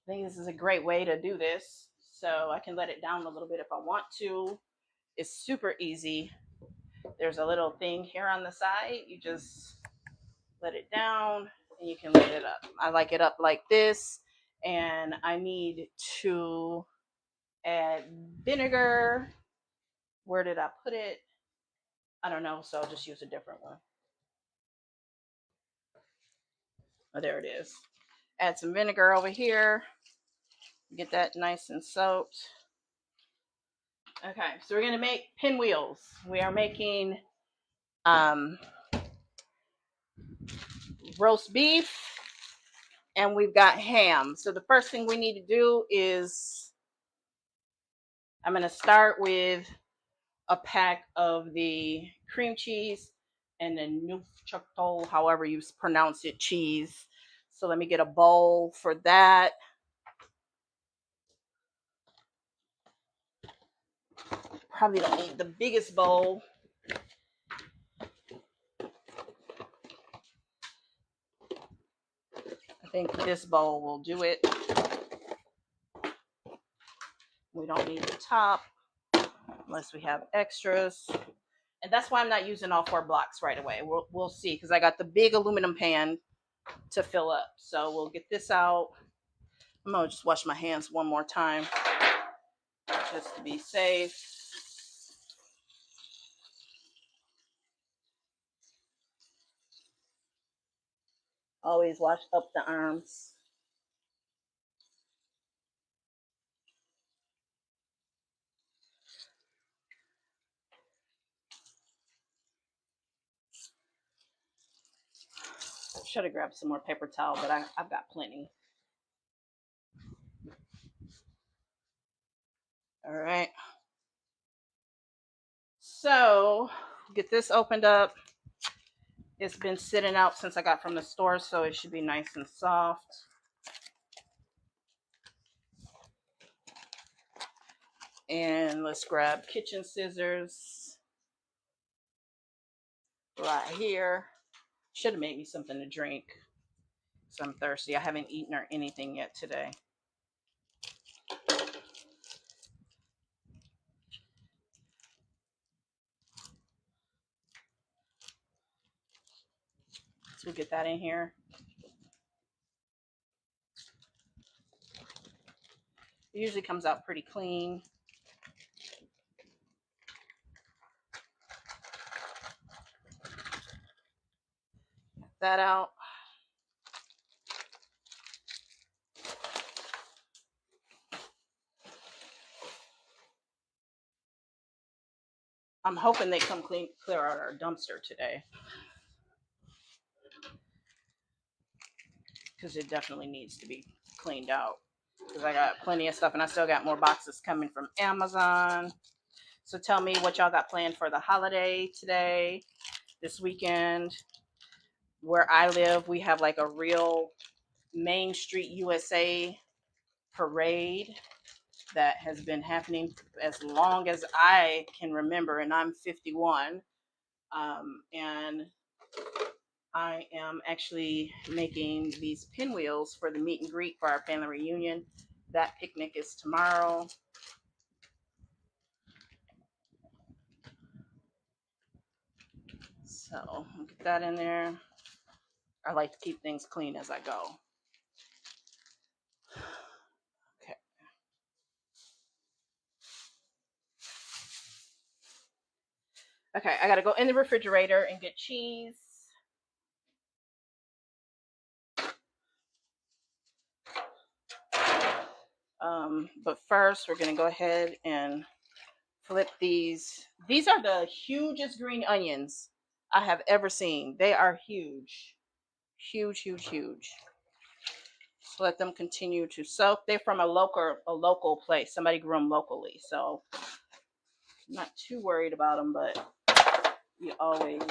I think this is a great way to do this. So I can let it down a little bit if I want to. It's super easy. There's a little thing here on the side. You just let it down and you can let it up. I like it up like this. And I need to add vinegar. Where did I put it? I don't know. So I'll just use a different one. Oh, there it is. Add some vinegar over here. Get that nice and soaked. Okay, so we're gonna make pinwheels. We are making um, roast beef, and we've got ham. So the first thing we need to do is I'm gonna start with a pack of the cream cheese and the neufchatel, however you pronounce it, cheese. So let me get a bowl for that. Probably don't need the biggest bowl. I think this bowl will do it. We don't need the top unless we have extras. And that's why I'm not using all 4 blocks right away. We'll see, because I got the big aluminum pan to fill up. So we'll get this out. I'm gonna just wash my hands one more time just to be safe. Always wash up the arms. Should have grabbed some more paper towel, but I've got plenty. All right. So get this opened up. It's been sitting out since I got from the store, so it should be nice and soft. And let's grab kitchen scissors right here. Should have made me something to drink. So I'm thirsty. I haven't eaten or anything yet today. So we'll get that in here. It usually comes out pretty clean. Get that out. I'm hoping they come clear out our dumpster today, because it definitely needs to be cleaned out. Because I got plenty of stuff, and I still got more boxes coming from Amazon. So tell me what y'all got planned for the holiday today, this weekend. Where I live, we have like a real Main Street USA parade that has been happening as long as I can remember, and I'm 51. And I am actually making these pinwheels for the meet and greet for our family reunion. That picnic is tomorrow. So I'll get that in there. I like to keep things clean as I go. Okay. Okay, I gotta go in the refrigerator and get cheese. But first, we're gonna go ahead and flip these. These are the hugest green onions I have ever seen. They are huge, huge, huge, huge. So let them continue to soak. They're from a local place. Somebody grew them locally, so I'm not too worried about them. But you always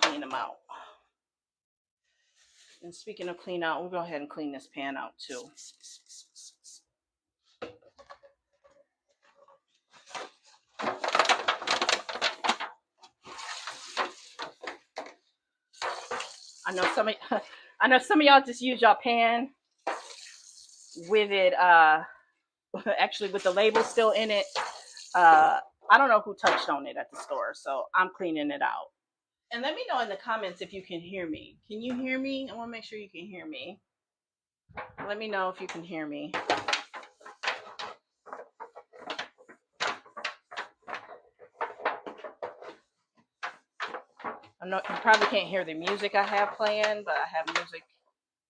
clean them out. And speaking of clean out, we'll go ahead and clean this pan out too. I know some of I know some of y'all just use y'all pan with it actually with the label still in it. I don't know who touched on it at the store, so I'm cleaning it out. And let me know in the comments if you can hear me. Can you hear me? I want to make sure you can hear me. Let me know if you can hear me. I know you probably can't hear the music I have playing, but I have music,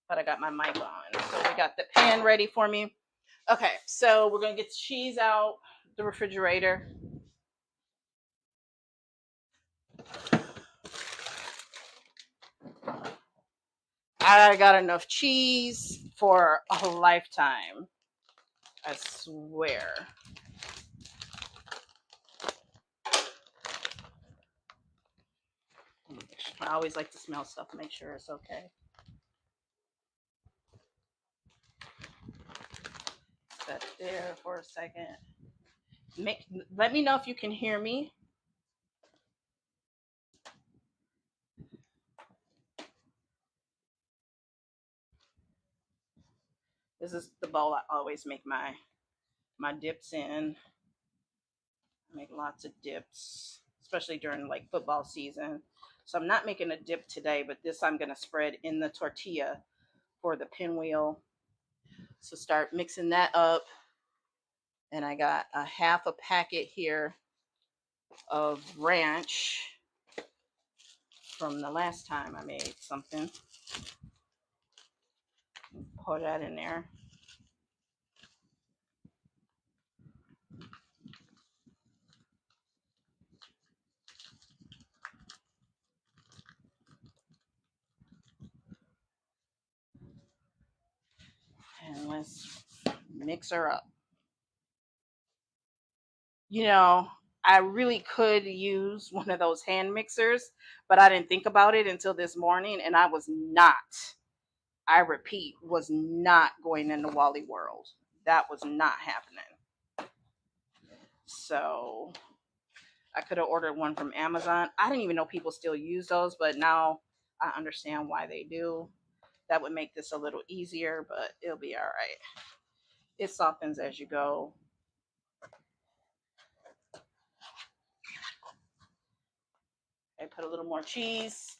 but I got my mic on. So we got the pan ready for me. Okay, so we're gonna get the cheese out the refrigerator. I got enough cheese for a lifetime. I swear. I always like to smell stuff, make sure it's okay. Set there for a second. Let me know if you can hear me. This is the bowl I always make my dips in. I make lots of dips, especially during like football season. So I'm not making a dip today, but this I'm gonna spread in the tortilla for the pinwheel. So start mixing that up. And I got a half a packet here of ranch from the last time I made something. Pour that in there. And let's mix her up. You know, I really could use one of those hand mixers, but I didn't think about it until this morning, and I was not, I repeat, was not going into Wally World. That was not happening. So I could have ordered one from Amazon. I didn't even know people still use those, but now I understand why they do. That would make this a little easier, but it'll be all right. It softens as you go. I put a little more cheese,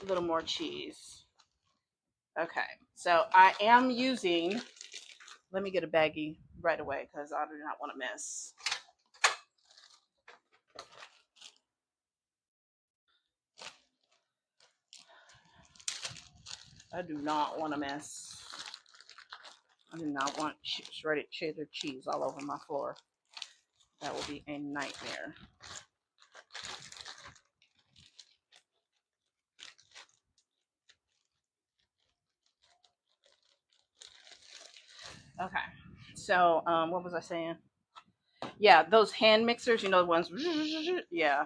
a little more cheese. Okay, so I am using, let me get a baggie right away because I do not want to mess. I do not want to mess. I do not want shredded cheddar cheese all over my floor. That will be a nightmare. Okay, so what was I saying? Yeah, those hand mixers, you know, the ones, yeah.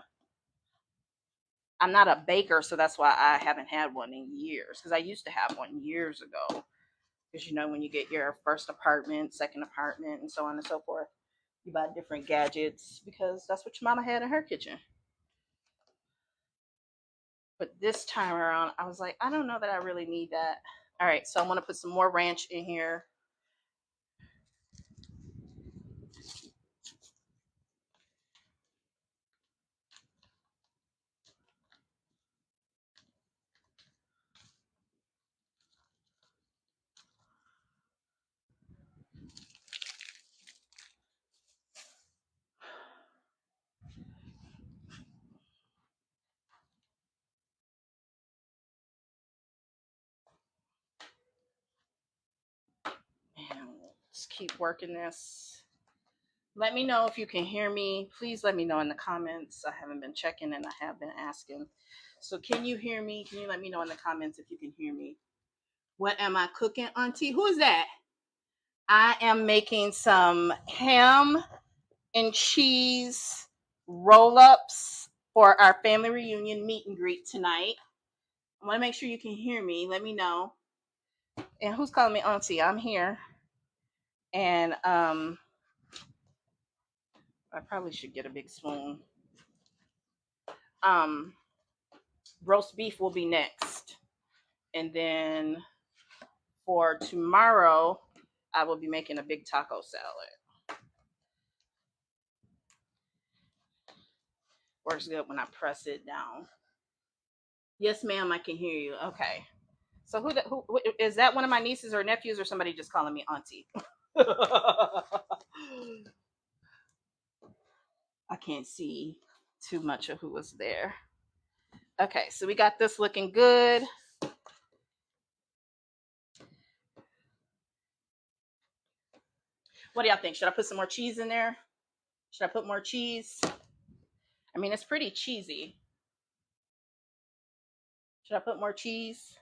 I'm not a baker, so that's why I haven't had one in years. Because I used to have one years ago. Because you know, when you get your first apartment, second apartment, and so on and so forth, you buy different gadgets because that's what your mama had in her kitchen. But this time around, I was like, I don't know that I really need that. All right, so I'm gonna put some more ranch in here. And let's keep working this. Let me know if you can hear me. Please let me know in the comments. I haven't been checking and I have been asking. So can you hear me? Can you let me know in the comments if you can hear me? What am I cooking, Auntie? Who is that? I am making some ham and cheese roll-ups for our family reunion meet and greet tonight. I want to make sure you can hear me. Let me know. And who's calling me Auntie? I'm here. And I probably should get a big spoon. Um, roast beef will be next. And then for tomorrow, I will be making a big taco salad. Works good when I press it down. Yes, ma'am, I can hear you. Okay. So who is that? One of my nieces or nephews, or somebody just calling me auntie? I can't see too much of who was there. Okay, so we got this looking good. What do y'all think? Should I put some more cheese in there? Should I put more cheese? I mean, it's pretty cheesy. Should I put more cheese?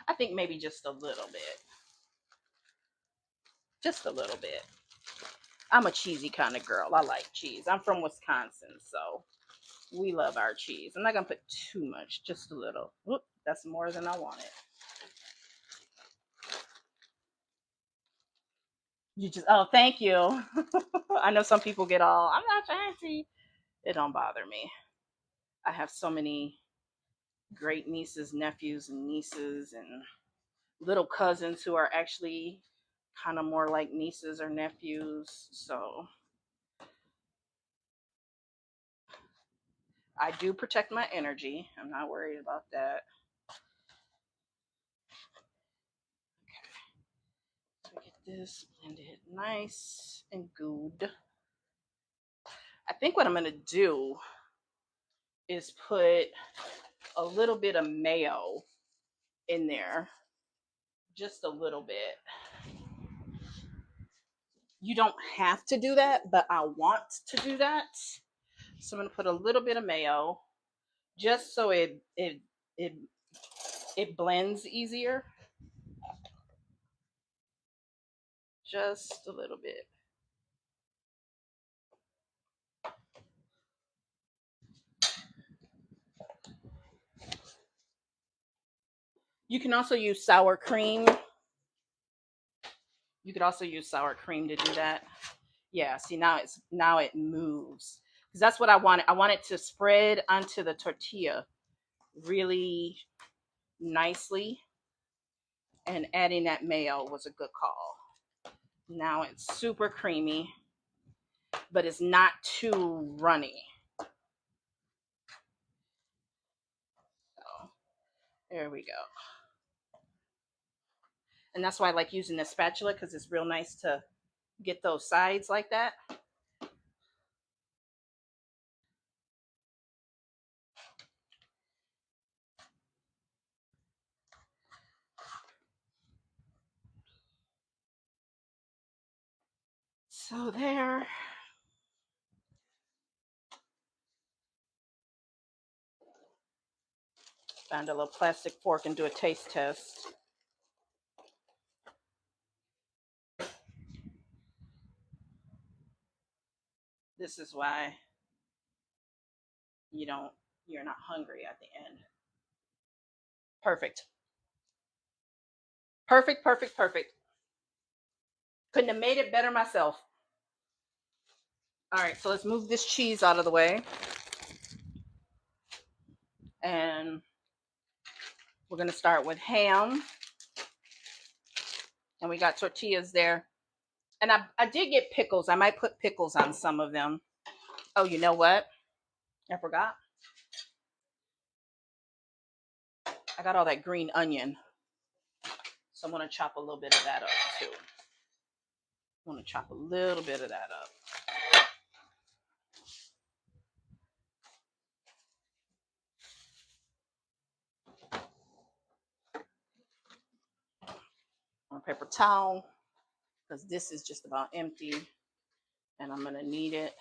I think maybe just a little bit. Just a little bit. I'm a cheesy kind of girl. I like cheese. I'm from Wisconsin, so we love our cheese. I'm not going to put too much, just a little. Whoop, that's more than I wanted. You just, oh, thank you. I know some people get all, I'm not fancy. It don't bother me. I have so many great nieces, nephews, and nieces, and little cousins who are actually kind of more like nieces or nephews. So I do protect my energy. I'm not worried about that. So get this blended nice and good. I think what I'm going to do is put a little bit of mayo in there. Just a little bit. You don't have to do that, but I want to do that. So I'm going to put a little bit of mayo just so it blends easier. Just a little bit. You can also use sour cream. You could also use sour cream to do that. Yeah, see now it moves. Because that's what I wanted. I want it to spread onto the tortilla really nicely. And adding that mayo was a good call. Now it's super creamy, but it's not too runny. So there we go. And that's why I like using the spatula, because it's real nice to get those sides like that. So there. Found a little plastic fork and do a taste test. This is why you're not hungry at the end. Perfect. Perfect, perfect, perfect. Couldn't have made it better myself. All right, so let's move this cheese out of the way. And we're going to start with ham. And we got tortillas there. And I did get pickles. I might put pickles on some of them. Oh, you know what? I forgot. I got all that green onion. So I'm going to chop a little bit of that up too. I want to chop a little bit of that up. On a paper towel, because this is just about empty. And I'm going to need it.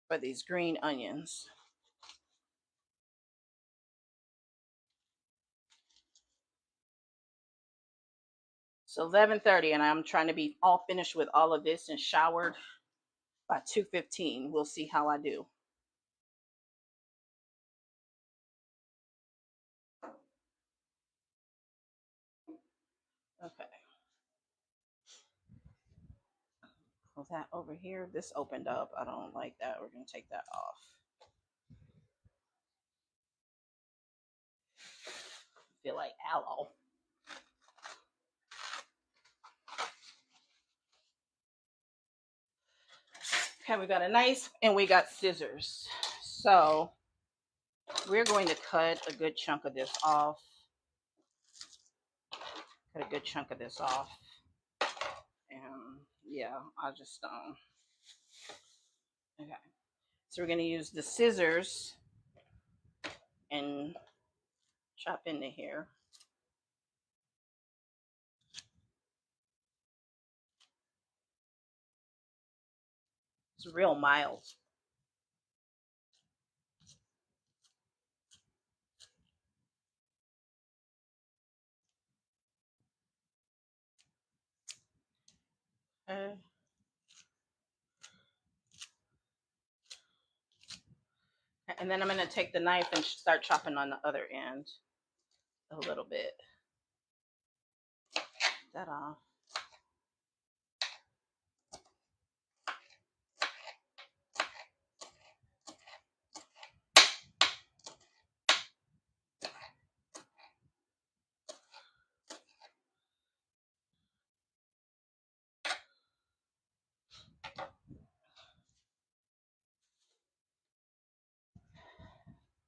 For these green onions. So 11:30, and I'm trying to be all finished with all of this and showered by 2:15. We'll see how I do. Okay. With that over here, this opened up. I don't like that. We're going to take that off. Feel like aloe. Okay, we got a knife and we got scissors. So we're going to cut a good chunk of this off. Cut a good chunk of this off. And yeah, I'll just okay. So we're going to use the scissors and chop into here. It's real mild. Okay. And then I'm going to take the knife and start chopping on the other end a little bit. That off.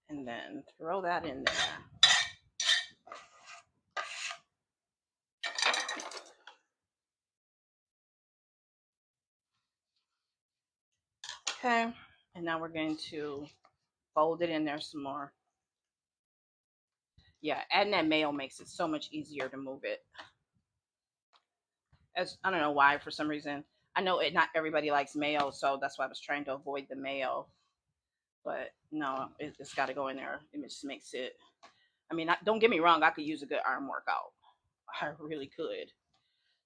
And then throw that in there. Okay. And now we're going to fold it in there some more. Yeah, adding that mayo makes it so much easier to move it. As I don't know why, for some reason. I know not everybody likes mayo, so that's why I was trying to avoid the mayo. But no, it's got to go in there. It just makes it. I mean, don't get me wrong. I could use a good arm workout. I really could.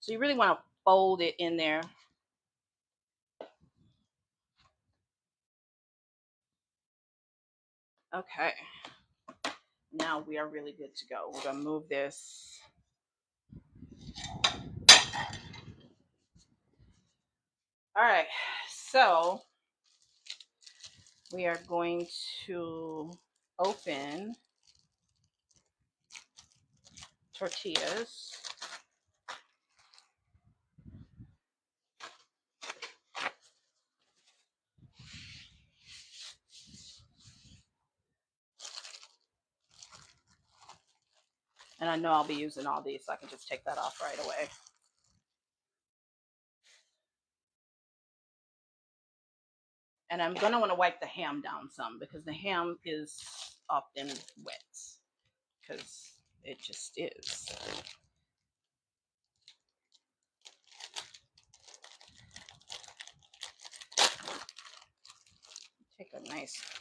So you really want to fold it in there. Okay. Now we are really good to go. We're going to move this. All right. So we are going to open tortillas. And I know I'll be using all these, so I can just take that off right away. And I'm going to want to wipe the ham down some because the ham is often wet because it just is.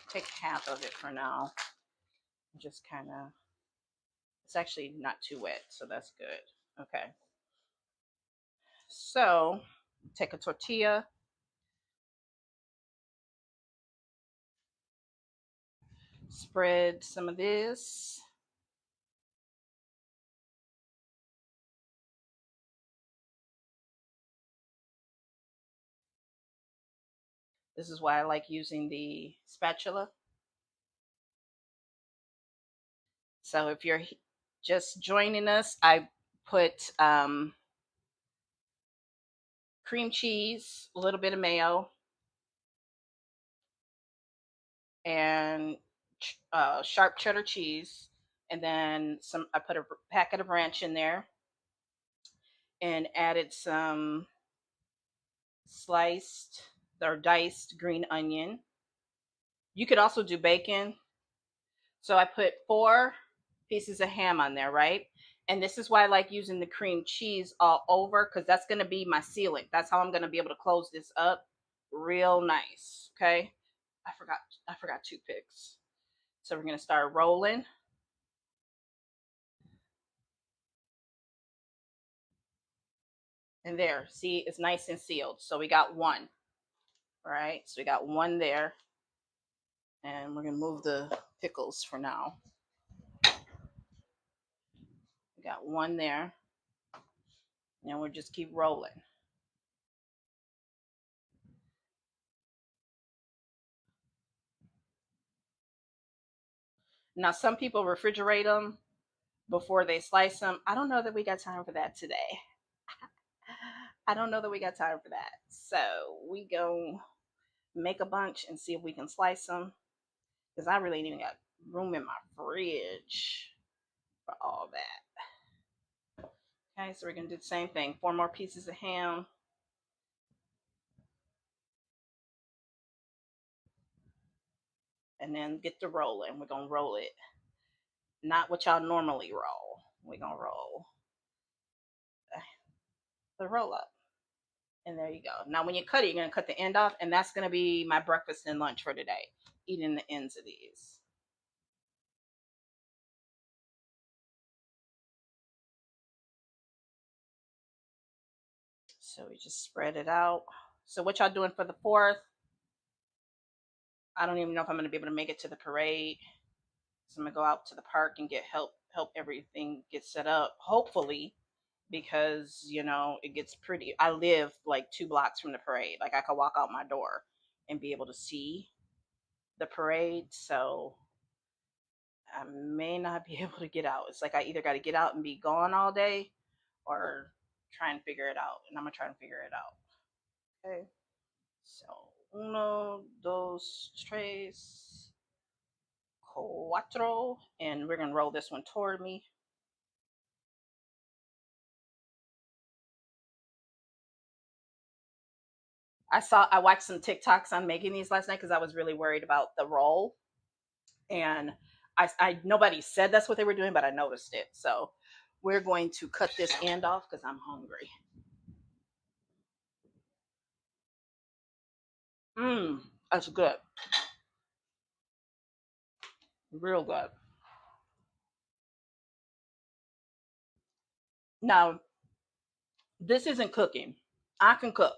Take half of it for now. Just kind of, it's actually not too wet, so that's good. Okay. So take a tortilla. Spread some of this. This is why I like using the spatula. So if you're just joining us, I put cream cheese, a little bit of mayo, and sharp cheddar cheese. And then I put a packet of ranch in there and added some sliced or diced green onion. You could also do bacon. So I put 4 pieces of ham on there, right? And this is why I like using the cream cheese all over because that's going to be my sealant. That's how I'm going to be able to close this up real nice. Okay. I forgot toothpicks. So we're going to start rolling. And there, see, it's nice and sealed. So we got one. All right. So we got one there. And we're going to move the pickles for now. We got one there. And we'll just keep rolling. Now, some people refrigerate them before they slice them. I don't know that we got time for that today. I don't know that we got time for that. So we go make a bunch and see if we can slice them because I really ain't even got room in my fridge for all that. Okay, so we're gonna do the same thing. 4 more pieces of ham, and then get the rolling. We're gonna roll it, not what y'all normally roll. We're gonna roll the roll up, and there you go. Now, when you cut it, you're gonna cut the end off, and that's gonna be my breakfast and lunch for today. Eating the ends of these. So we just spread it out. So what y'all doing for the 4th? I don't even know if I'm gonna be able to make it to the parade. So I'm gonna go out to the park and get help everything get set up. Hopefully, because it gets pretty. I live like 2 blocks from the parade. Like I could walk out my door and be able to see the parade. So I may not be able to get out. It's like I either got to get out and be gone all day, or try and figure it out. And I'm gonna try and figure it out. Okay. So uno, dos, tres, cuatro, and we're gonna roll this one toward me. I watched some TikToks on making these last night because I was really worried about the roll, and I nobody said that's what they were doing, but I noticed it. So we're going to cut this end off because I'm hungry. Mmm, that's good, real good. Now this isn't cooking. I can cook.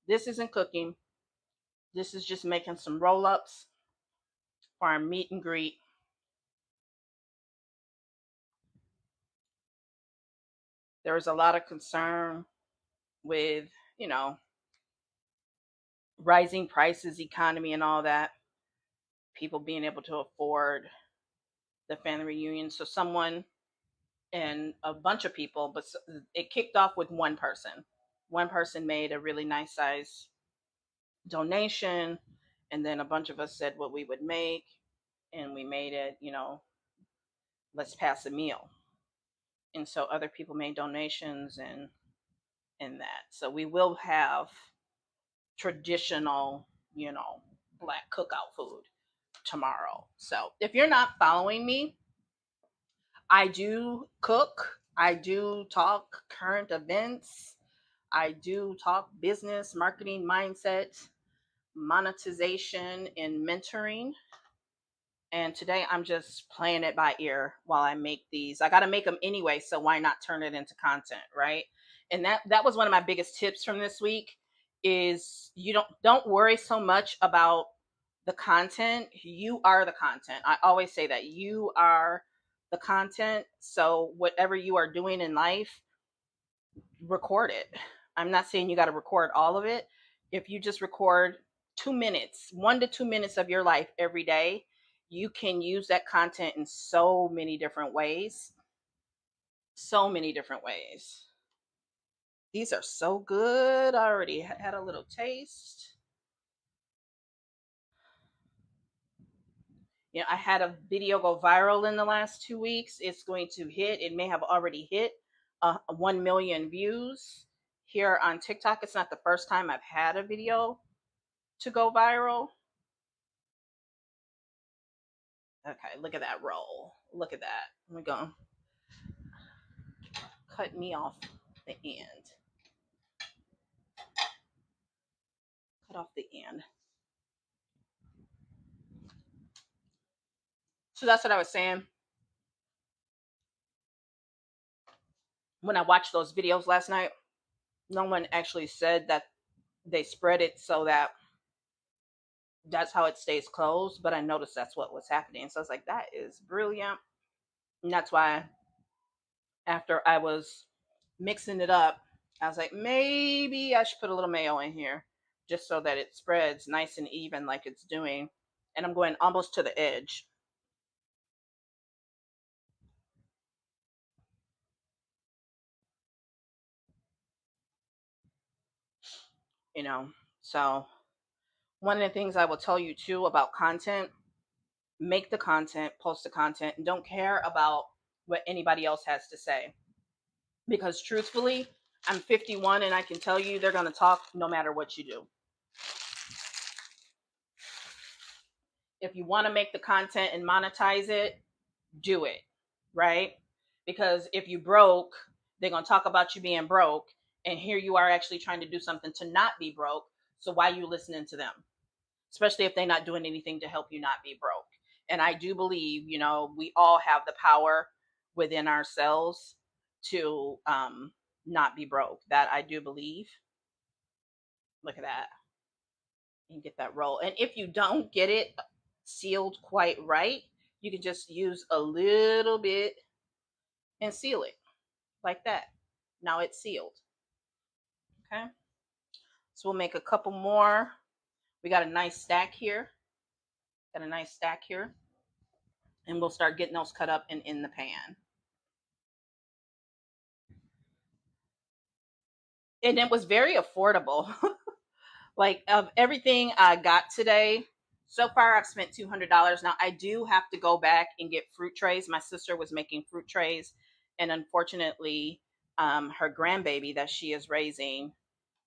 This isn't cooking. This is just making some roll ups for our meet and greet. There was a lot of concern with, you know, rising prices, economy, and all that. People being able to afford the family reunion. So someone and a bunch of people, but it kicked off with one person. One person made a really nice size donation, and then a bunch of us said what we would make, and we made it, let's pass a meal. And so other people made donations and that. So we will have traditional, black cookout food tomorrow. So if you're not following me, I do cook, I do talk current events, I do talk business, marketing, mindset, monetization, and mentoring. And today I'm just playing it by ear while I make these. I got to make them anyway, so why not turn it into content, right? And that was one of my biggest tips from this week is you don't worry so much about the content. You are the content. I always say that you are the content. So whatever you are doing in life, record it. I'm not saying you got to record all of it. If you just record 2 minutes, 1 to 2 minutes of your life every day, you can use that content in so many different ways. So many different ways. These are so good. I already had a little taste. I had a video go viral in the last 2 weeks. It's going to hit, it may have already hit 1 million views here on TikTok. It's not the first time I've had a video to go viral. Okay, look at that roll. Look at that. We're going to cut me off the end. Cut off the end. So that's what I was saying. When I watched those videos last night, no one actually said that they spread it so that that's how it stays closed. But I noticed that's what was happening. So I was like, that is brilliant. And that's why after I was mixing it up, I was like, maybe I should put a little mayo in here just so that it spreads nice and even like it's doing. And I'm going almost to the edge. you know. So one of the things I will tell you too about content, make the content, post the content, and don't care about what anybody else has to say. Because truthfully, I'm 51 and I can tell you they're going to talk no matter what you do. If you want to make the content and monetize it, do it, right? Because if you broke, they're going to talk about you being broke, and here you are actually trying to do something to not be broke. So why are you listening to them? Especially if they're not doing anything to help you not be broke. And I do believe, we all have the power within ourselves to not be broke. That I do believe. Look at that. And get that roll. And if you don't get it sealed quite right, you can just use a little bit and seal it like that. Now it's sealed. Okay. So we'll make a couple more. We got a nice stack here. Got a nice stack here. And we'll start getting those cut up and in the pan. And it was very affordable. Like, of everything I got today, so far I've spent $200. Now I do have to go back and get fruit trays. My sister was making fruit trays, and unfortunately, her grandbaby that she is raising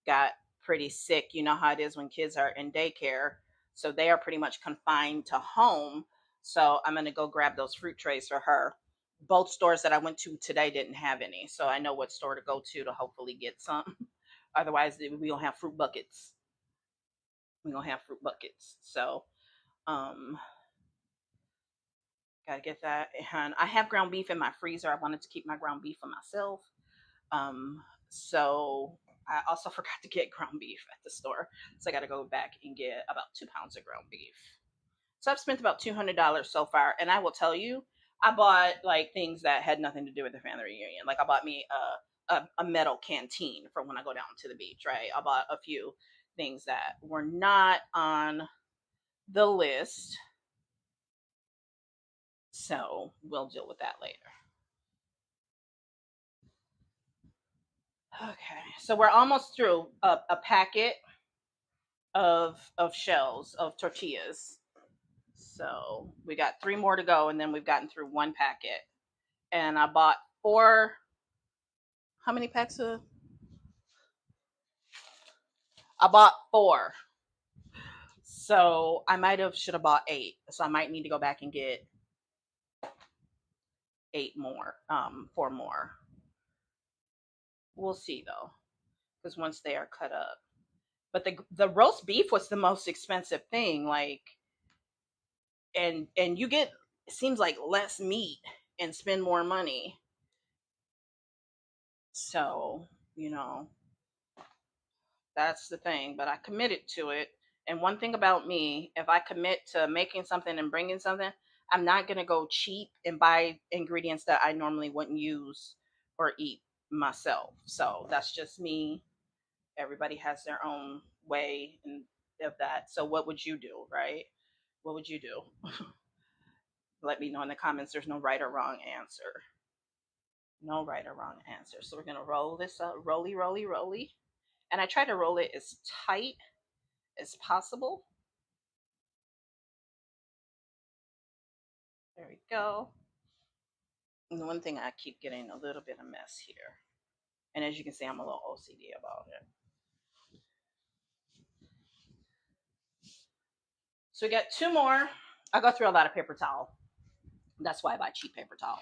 got pretty sick. You know how it is when kids are in daycare, so they are pretty much confined to home. So I'm gonna go grab those fruit trays for her. Both stores that I went to today didn't have any, so I know what store to go to hopefully get some. Otherwise, we don't have fruit buckets. We don't have fruit buckets. So, um, gotta get that. And I have ground beef in my freezer. I wanted to keep my ground beef for myself. So I also forgot to get ground beef at the store. So I gotta go back and get about 2 pounds of ground beef. So I've spent about $200 so far. And I will tell you, I bought like things that had nothing to do with the family reunion. Like I bought me a metal canteen for when I go down to the beach, right? I bought a few things that were not on the list. So we'll deal with that later. Okay, so we're almost through a packet of shells of tortillas. So we got 3 more to go, and then we've gotten through one packet. And I bought four. How many packs of? I bought four. So I might have should have bought 8. So I might need to go back and get 8 more, 4 more. We'll see though, because once they are cut up. But the roast beef was the most expensive thing. Like, and you get, it seems like, less meat and spend more money. So, you know, that's the thing. But I committed to it. And one thing about me, if I commit to making something and bringing something, I'm not going to go cheap and buy ingredients that I normally wouldn't use or eat myself. So that's just me. Everybody has their own way of that. So what would you do, right? What would you do? Let me know in the comments. There's no right or wrong answer. No right or wrong answer. So we're going to roll this up. Roly, roly, roly. And I try to roll it as tight as possible. There we go. And the one thing, I keep getting a little bit of mess here. And as you can see, I'm a little OCD about it. So we got 2 more. I go through a lot of paper towel. That's why I buy cheap paper towel.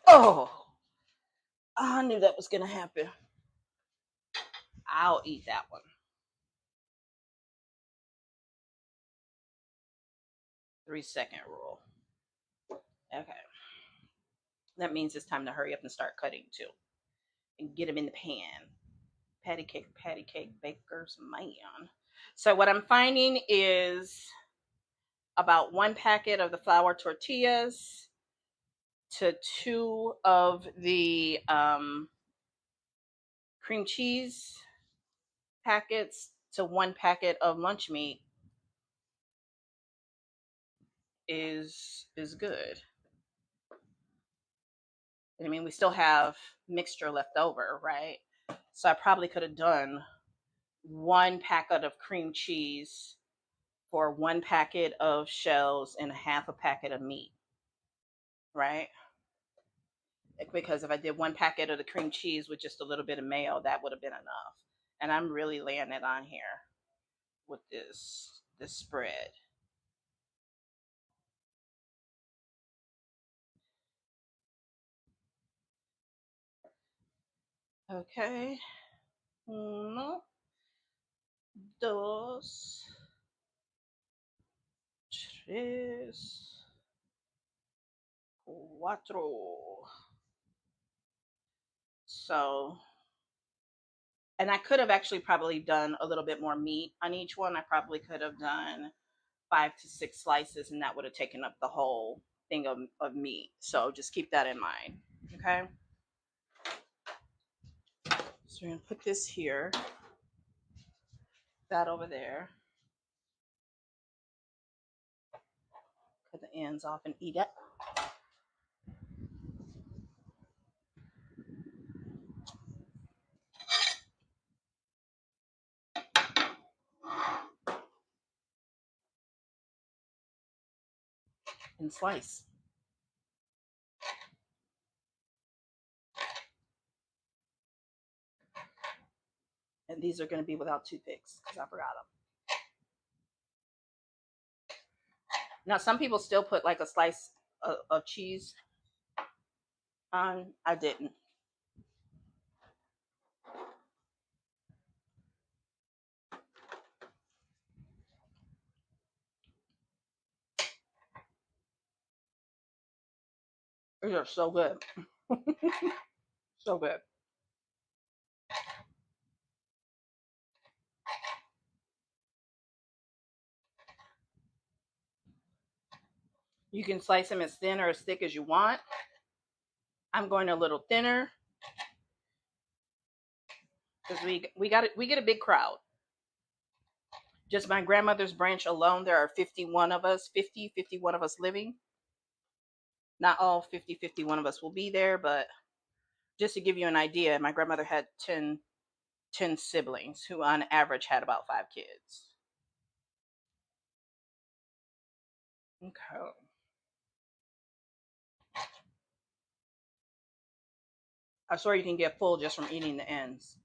Oh, I knew that was going to happen. I'll eat that one. 3-second rule. Okay. That means it's time to hurry up and start cutting too. And get them in the pan. Patty cake, baker's man. So what I'm finding is about 1 packet of the flour tortillas, to 2 of the cream cheese packets to 1 packet of lunch meat is good. I mean, we still have mixture left over, right? So I probably could have done 1 packet of cream cheese for 1 packet of shells and half a packet of meat, right? Because if I did 1 packet of the cream cheese with just a little bit of mayo, that would have been enough. And I'm really laying it on here with this spread. Okay. Uno, dos, tres, cuatro. So, and I could have actually probably done a little bit more meat on each one. I probably could have done 5 to 6 slices, and that would have taken up the whole thing of meat. So just keep that in mind. Okay. So we're going to put this here, that over there, cut the ends off and eat it. And slice. And these are going to be without toothpicks because I forgot them. Now, some people still put like a slice of cheese on. I didn't. These are so good. So good. You can slice them as thin or as thick as you want. I'm going a little thinner because we get a big crowd. Just my grandmother's branch alone, there are 51 of us, 51 of us living. Not all 51 of us will be there, but just to give you an idea, my grandmother had 10 siblings who on average had about 5 kids. Okay. I swear you can get full just from eating the ends.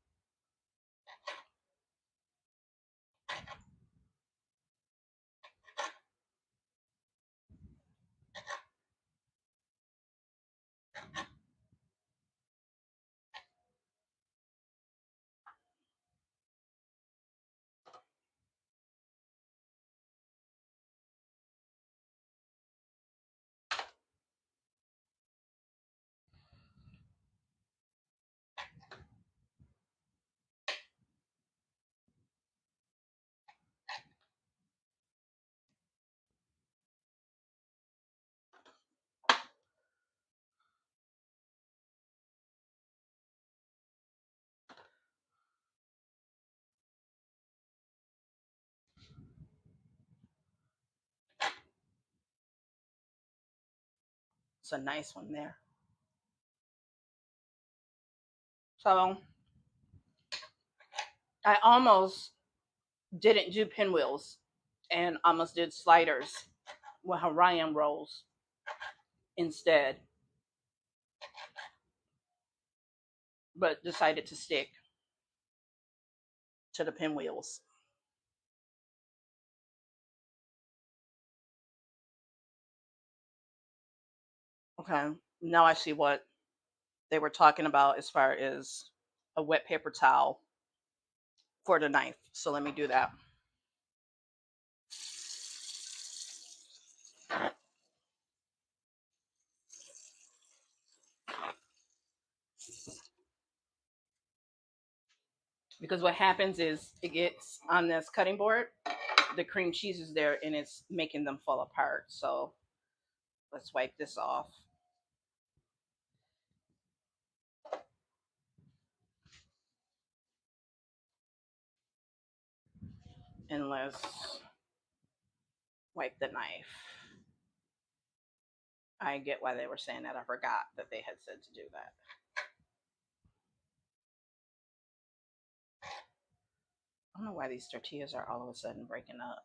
It's a nice one there. So I almost didn't do pinwheels and almost did sliders with Hawaiian rolls instead, but decided to stick to the pinwheels. Okay, now I see what they were talking about as far as a wet paper towel for the knife. So let me do that. Because what happens is it gets on this cutting board, the cream cheese is there and it's making them fall apart. So let's wipe this off. endless wipe the knife. I get why they were saying that. I forgot that they had said to do that. I don't know why these tortillas are all of a sudden breaking up.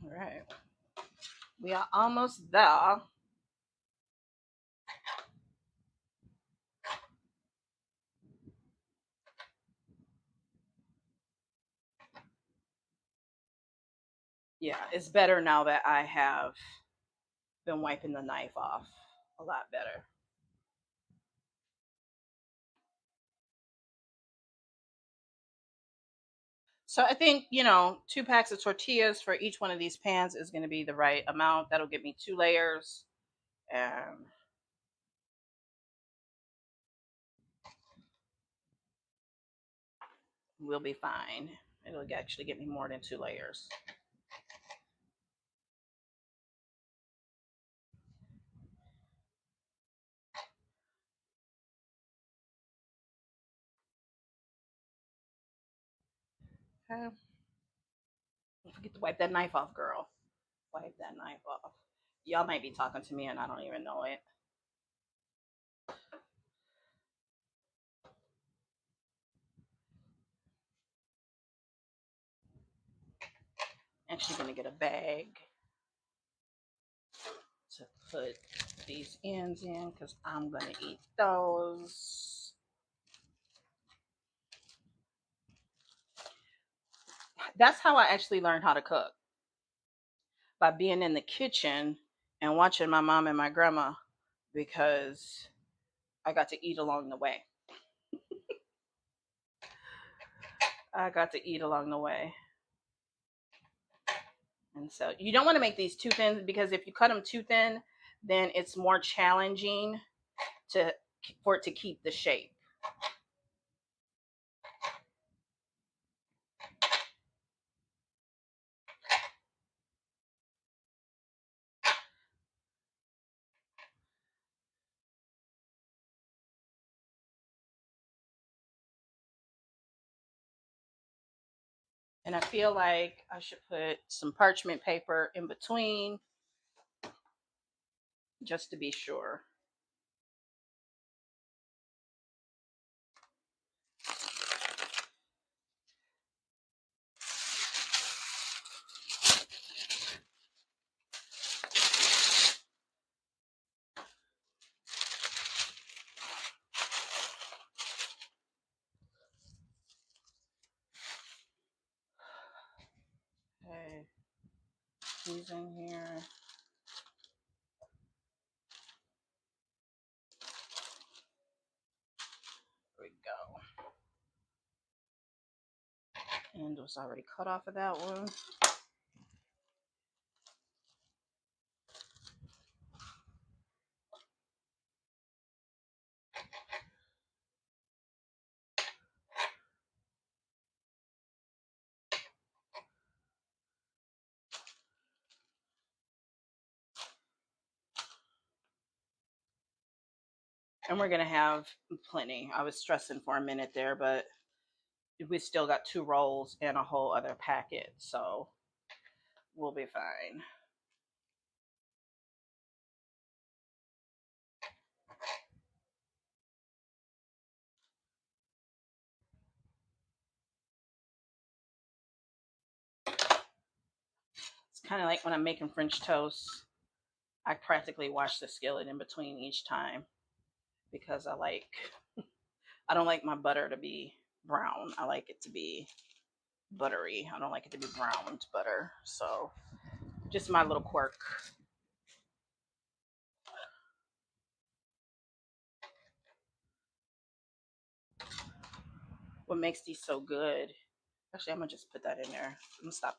All right. We are almost there. Yeah, it's better now that I have been wiping the knife off. A lot better. So I think, 2 packs of tortillas for each one of these pans is going to be the right amount. That'll give me 2 layers. And we'll be fine. It'll actually get me more than 2 layers. Okay. Don't forget to wipe that knife off, girl. Wipe that knife off. Y'all might be talking to me and I don't even know it. Actually, gonna get a bag to put these ends in because I'm gonna eat those. That's how I actually learned how to cook, by being in the kitchen and watching my mom and my grandma, because I got to eat along the way. I got to eat along the way. And so you don't want to make these too thin, because if you cut them too thin, then it's more challenging to for it to keep the shape. And I feel like I should put some parchment paper in between just to be sure. Okay, these in here. There we go. And it was already cut off of that one. And we're gonna have plenty. I was stressing for a minute there, but we still got 2 rolls and a whole other packet, so we'll be fine. It's kind of like when I'm making French toast. I practically wash the skillet in between each time, because I don't like my butter to be brown. I like it to be buttery. I don't like it to be browned butter. So just my little quirk. What makes these so good? Actually, I'm gonna just put that in there. I'm gonna stop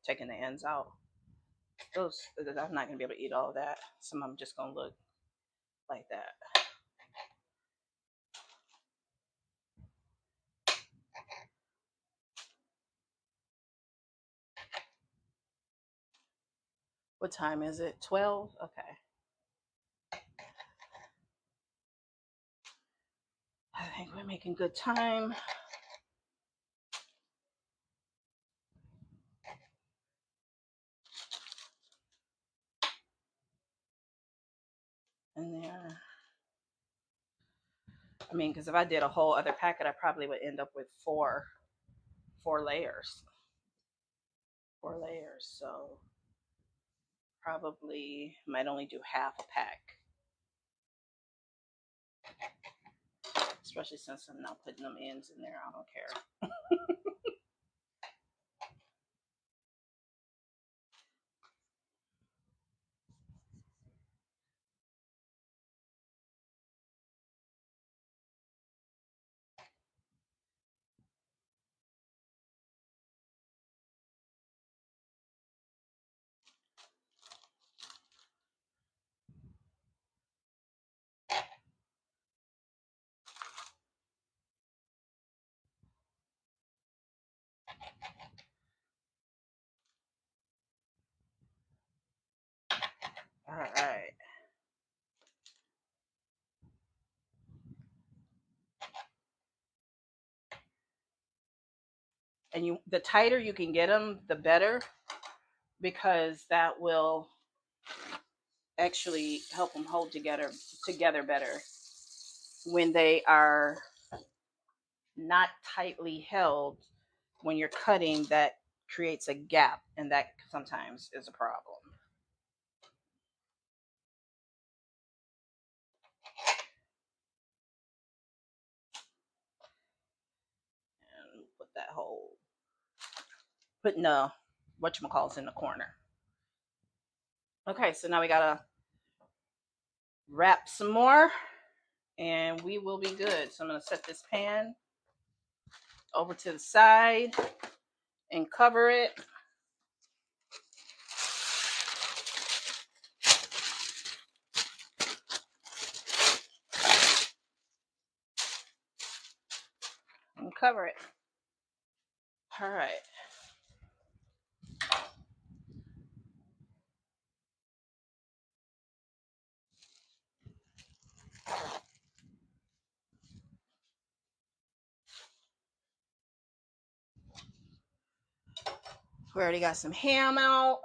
taking the ends out. Those, I'm not gonna be able to eat all of that. Some of them just gonna look like that. What time is it? 12? Okay. I think we're making good time. And there. I mean, because if I did a whole other packet, I probably would end up with four layers. 4 layers. So probably might only do half a pack. Especially since I'm not putting them ends in there. I don't care. All right. And the tighter you can get them, the better, because that will actually help them hold together better. When they are not tightly held, when you're cutting, that creates a gap, and that sometimes is a problem. And put that whole putting the whatchamacallits in the corner. Okay, so now we gotta wrap some more and we will be good. So I'm gonna set this pan over to the side and cover it. And cover it. All right. We already got some ham out.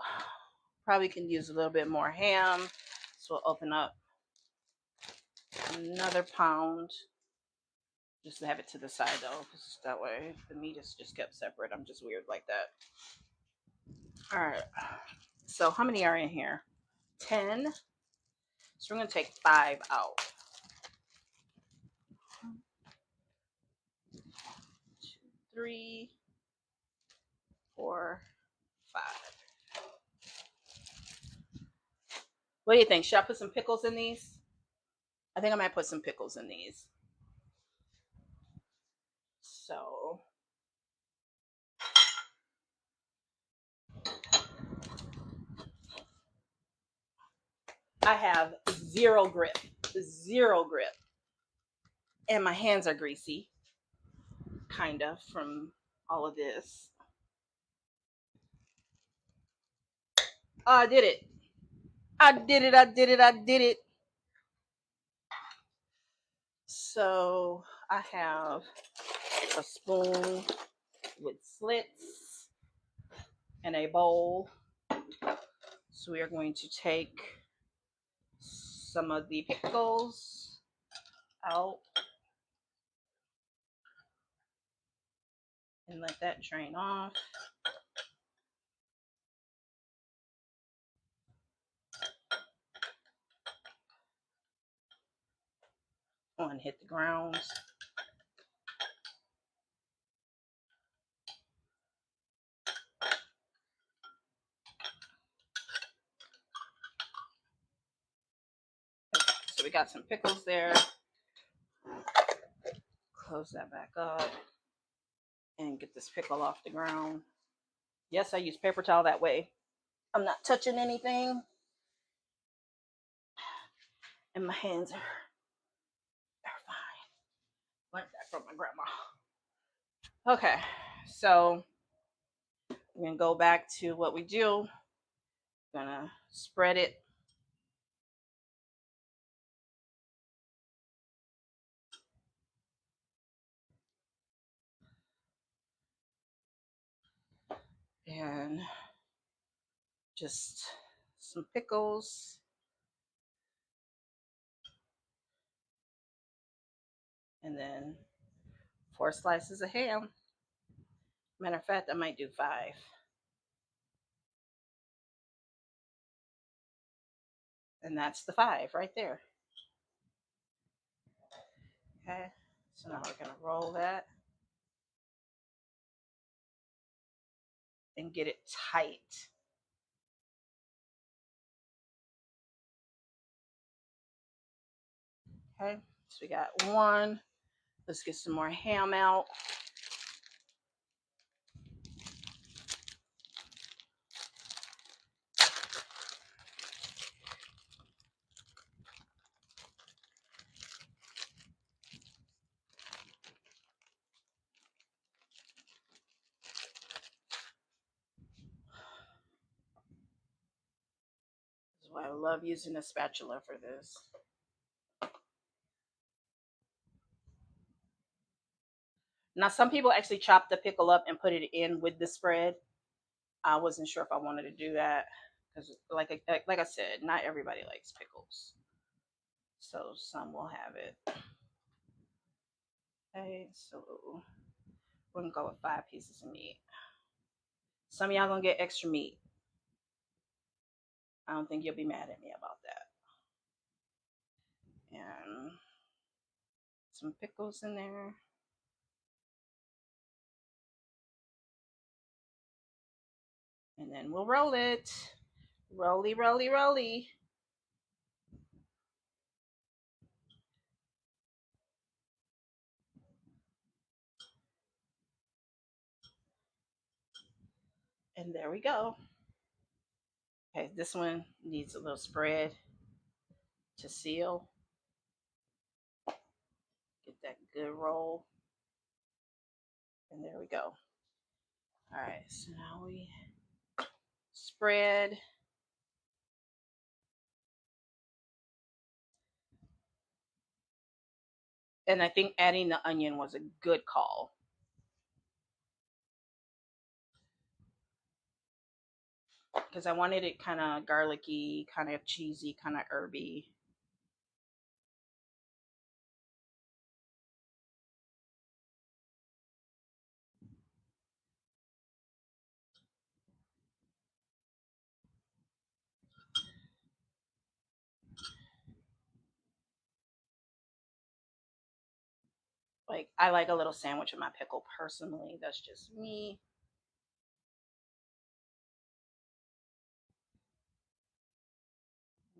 Probably can use a little bit more ham. So we'll open up another pound. Just to have it to the side though, because that way the meat is just kept separate. I'm just weird like that. All right. So how many are in here? 10. So we're going to take 5 out. 1, 2, 3, 4, 5. What do you think? Should I put some pickles in these? I think I might put some pickles in these. So I have zero grip. Zero grip. And my hands are greasy. Kind of from all of this. Oh, I did it. I did it. I did it. I did it. So I have a spoon with slits and a bowl. So we are going to take some of the pickles out and let that drain off. One hit the ground. So we got some pickles there. Close that back up and get this pickle off the ground. Yes, I use paper towel that way. I'm not touching anything. And my hands are fine. Learned that from my grandma. Okay, so we're gonna go back to what we do. Gonna spread it. And just some pickles. And then 4 slices of ham. Matter of fact, I might do 5. And that's the 5 right there. Okay. So now we're going to roll that and get it tight. Okay. So we got 1. Let's get some more ham out. That's why I love using a spatula for this. Now, some people actually chop the pickle up and put it in with the spread. I wasn't sure if I wanted to do that because, like I said, not everybody likes pickles, so some will have it. Okay, so we're gonna go with 5 pieces of meat. Some of y'all gonna get extra meat. I don't think you'll be mad at me about that. And some pickles in there. And then we'll roll it. Rolly, rolly, rolly. And there we go. Okay, this one needs a little spread to seal. Get that good roll. And there we go. All right, so now we spread. And I think adding the onion was a good call. Because I wanted it kind of garlicky, kind of cheesy, kind of herby. Like, I like a little sandwich with my pickle personally. That's just me.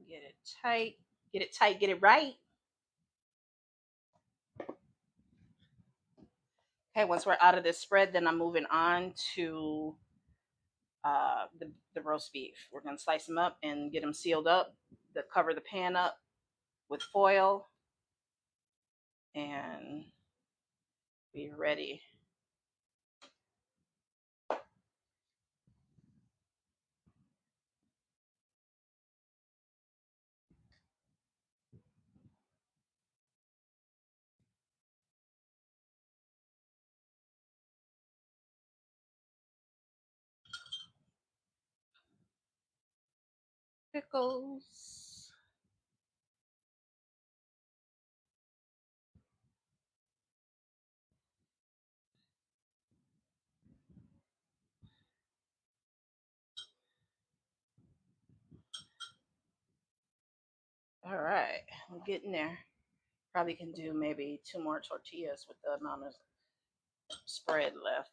Get it tight. Get it tight. Get it right. Okay, once we're out of this spread, then I'm moving on to the roast beef. We're going to slice them up and get them sealed up. Cover the pan up with foil and be ready. Pickles. All right, I'm getting there. Probably can do maybe 2 more tortillas with the amount of spread left.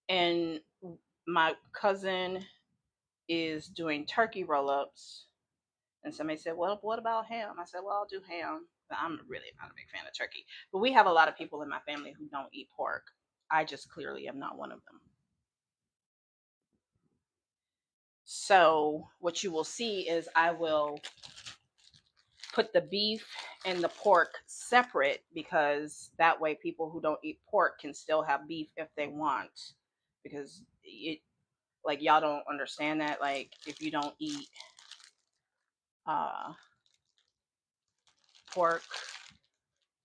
And my cousin is doing turkey roll-ups, and somebody said, well, what about ham? I said, well, I'll do ham. But I'm really not a big fan of turkey, but we have a lot of people in my family who don't eat pork. I just clearly am not one of them. So what you will see is I will put the beef and the pork separate, because that way people who don't eat pork can still have beef if they want. Because it, like, y'all don't understand that. Like, if you don't eat uh pork,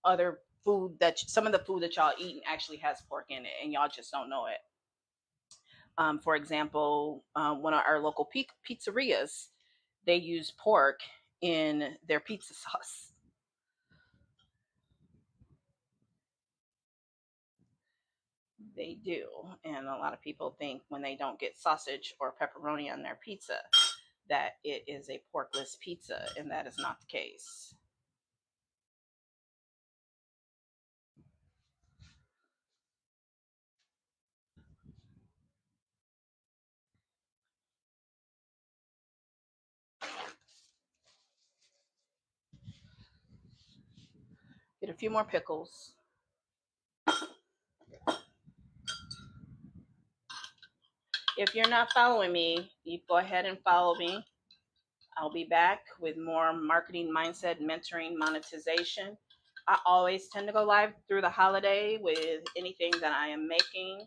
other food that some of the food that y'all eating actually has pork in it, and y'all just don't know it. For example, one of our local pizzerias, they use pork in their pizza sauce. They do. And a lot of people think when they don't get sausage or pepperoni on their pizza that it is a porkless pizza, and that is not the case. Get a few more pickles. If you're not following me, you go ahead and follow me. I'll be back with more marketing mindset, mentoring, monetization. I always tend to go live through the holiday with anything that I am making.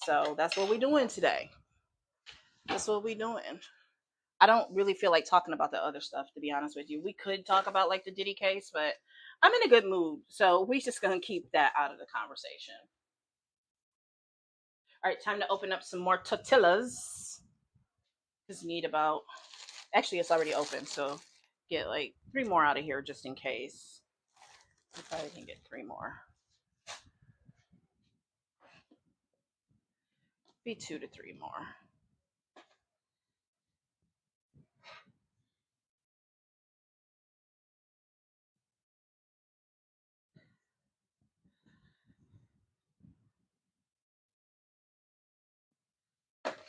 So that's what we're doing today. That's what we're doing. I don't really feel like talking about the other stuff, to be honest with you. We could talk about like the Diddy case, but I'm in a good mood. So we're just going to keep that out of the conversation. All right, time to open up some more tortillas. Just need about, actually, it's already open. So get like 3 more out of here just in case. I probably can get 3 more. Be 2 to 3 more.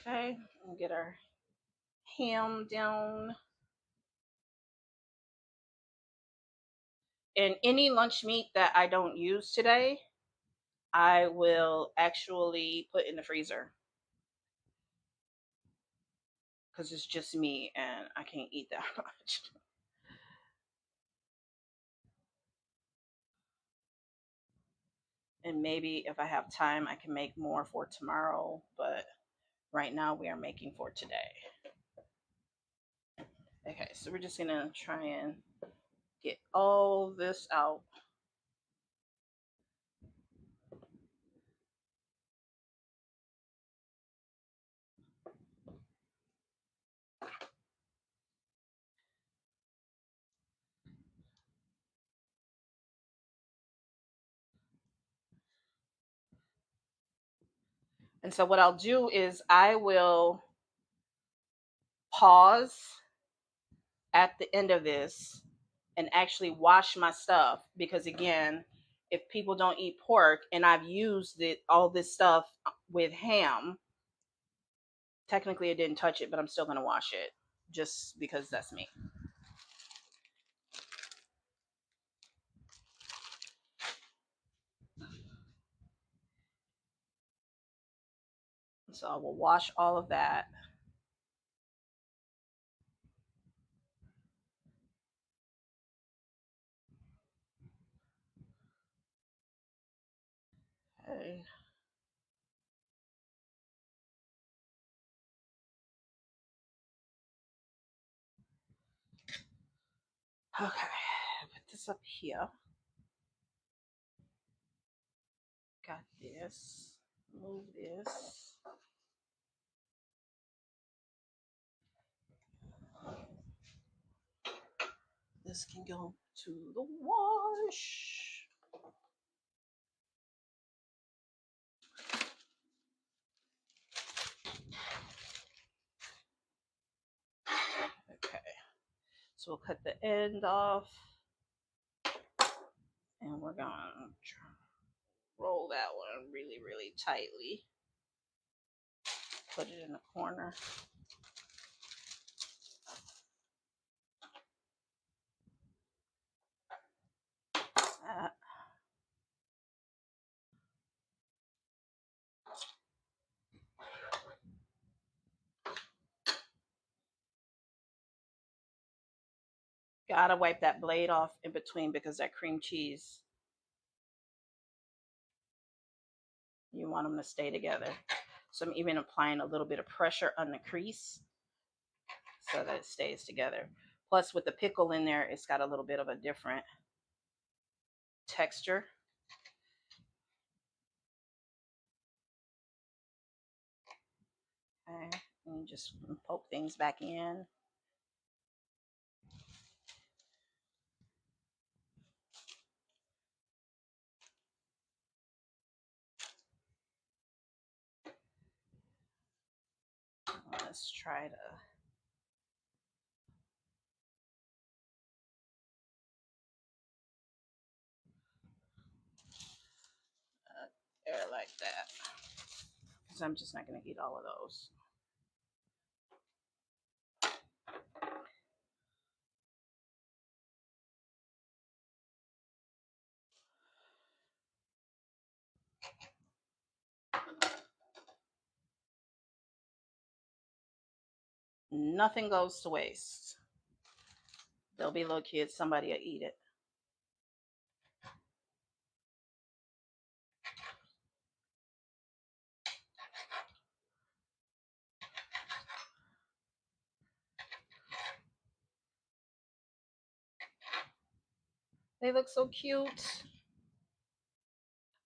Okay, we'll get our ham down. And any lunch meat that I don't use today, I will actually put in the freezer, because it's just me and I can't eat that much. And maybe if I have time, I can make more for tomorrow. But right now, we are making for today. Okay, so we're just gonna try and get all this out. And so what I'll do is I will pause at the end of this and actually wash my stuff, because again, if people don't eat pork and I've used all this stuff with ham, technically I didn't touch it, but I'm still going to wash it just because that's me. So I will wash all of that. Okay. Okay, put this up here. Got this. Move this. This can go to the wash. Okay, so we'll cut the end off, and we're gonna roll that one really, really tightly. Put it in the corner. That. Gotta wipe that blade off in between because that cream cheese, you want them to stay together. So I'm even applying a little bit of pressure on the crease so that it stays together. Plus, with the pickle in there, it's got a little bit of a different texture. Okay, and just poke things back in. Let's try to. There like that. Because I'm just not going to eat all of those. Nothing goes to waste. There'll be little kids, somebody will eat it. They look so cute.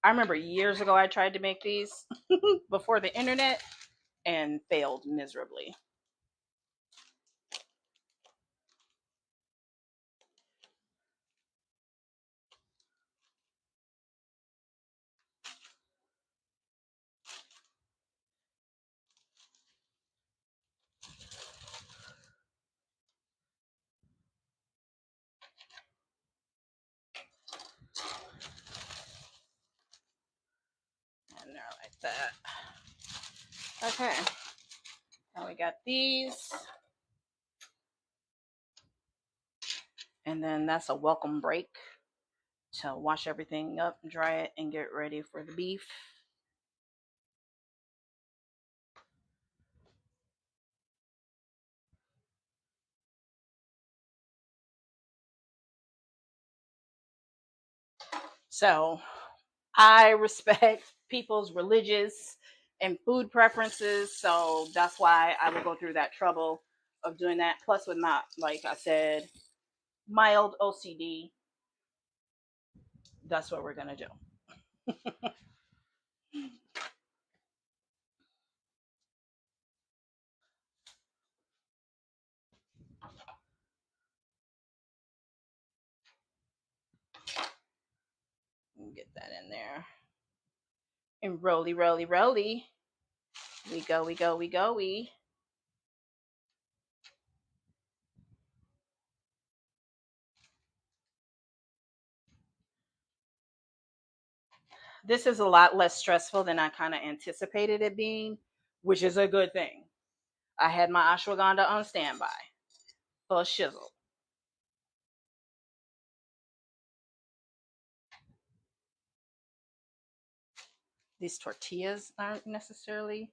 I remember years ago I tried to make these before the internet and failed miserably. And they're like that. Okay. Now we got these. And then that's a welcome break to wash everything up, dry it, and get ready for the beef. So I respect people's religious and food preferences. So that's why I will go through that trouble of doing that. Plus, with my, like I said, mild OCD, that's what we're going to do. Get that in there. And roly, roly, roly. We go, we go, we go, we. This is a lot less stressful than I kind of anticipated it being, which is a good thing. I had my ashwagandha on standby for a shizzle. These tortillas aren't necessarily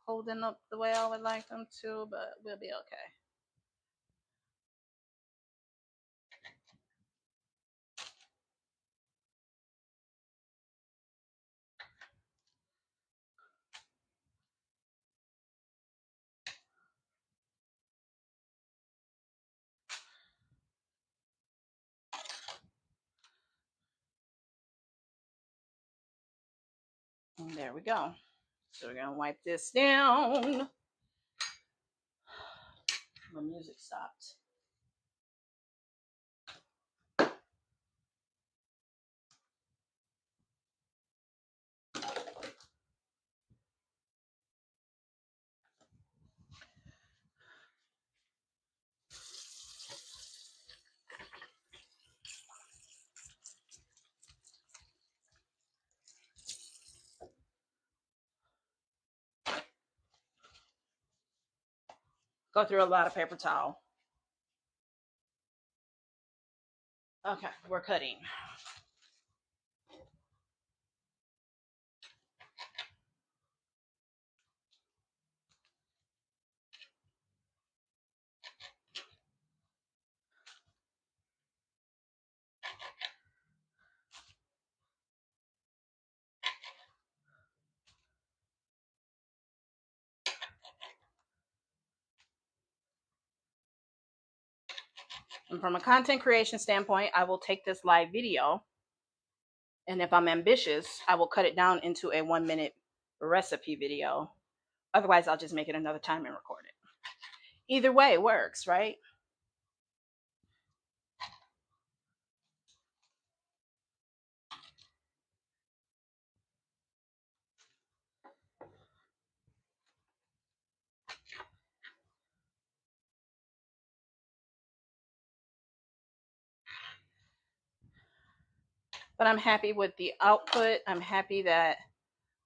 holding up the way I would like them to, but we'll be okay. And there we go. So we're gonna wipe this down. My music stopped. Go through a lot of paper towel. Okay, we're cutting. And from a content creation standpoint, I will take this live video, and if I'm ambitious, I will cut it down into a 1 minute recipe video. Otherwise, I'll just make it another time and record it. Either way works, right? But I'm happy with the output. I'm happy that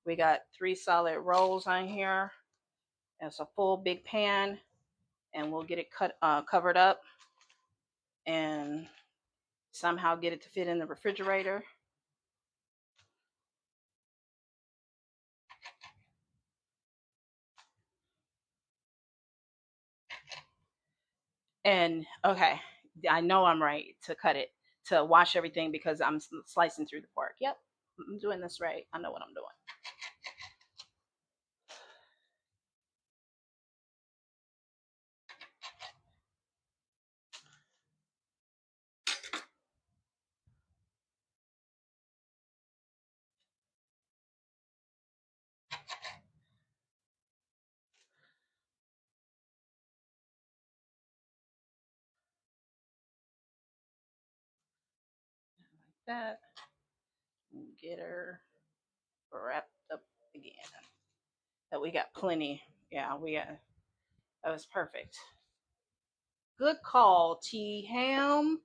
we got 3 solid rolls on here. It's a full big pan, and we'll get it covered up and somehow get it to fit in the refrigerator. And okay, I know I'm right to cut it, to wash everything because I'm slicing through the pork. Yep, I'm doing this right. I know what I'm doing. Like that. Get her wrapped up again. But we got plenty. Yeah, that was perfect. Good call, T Ham.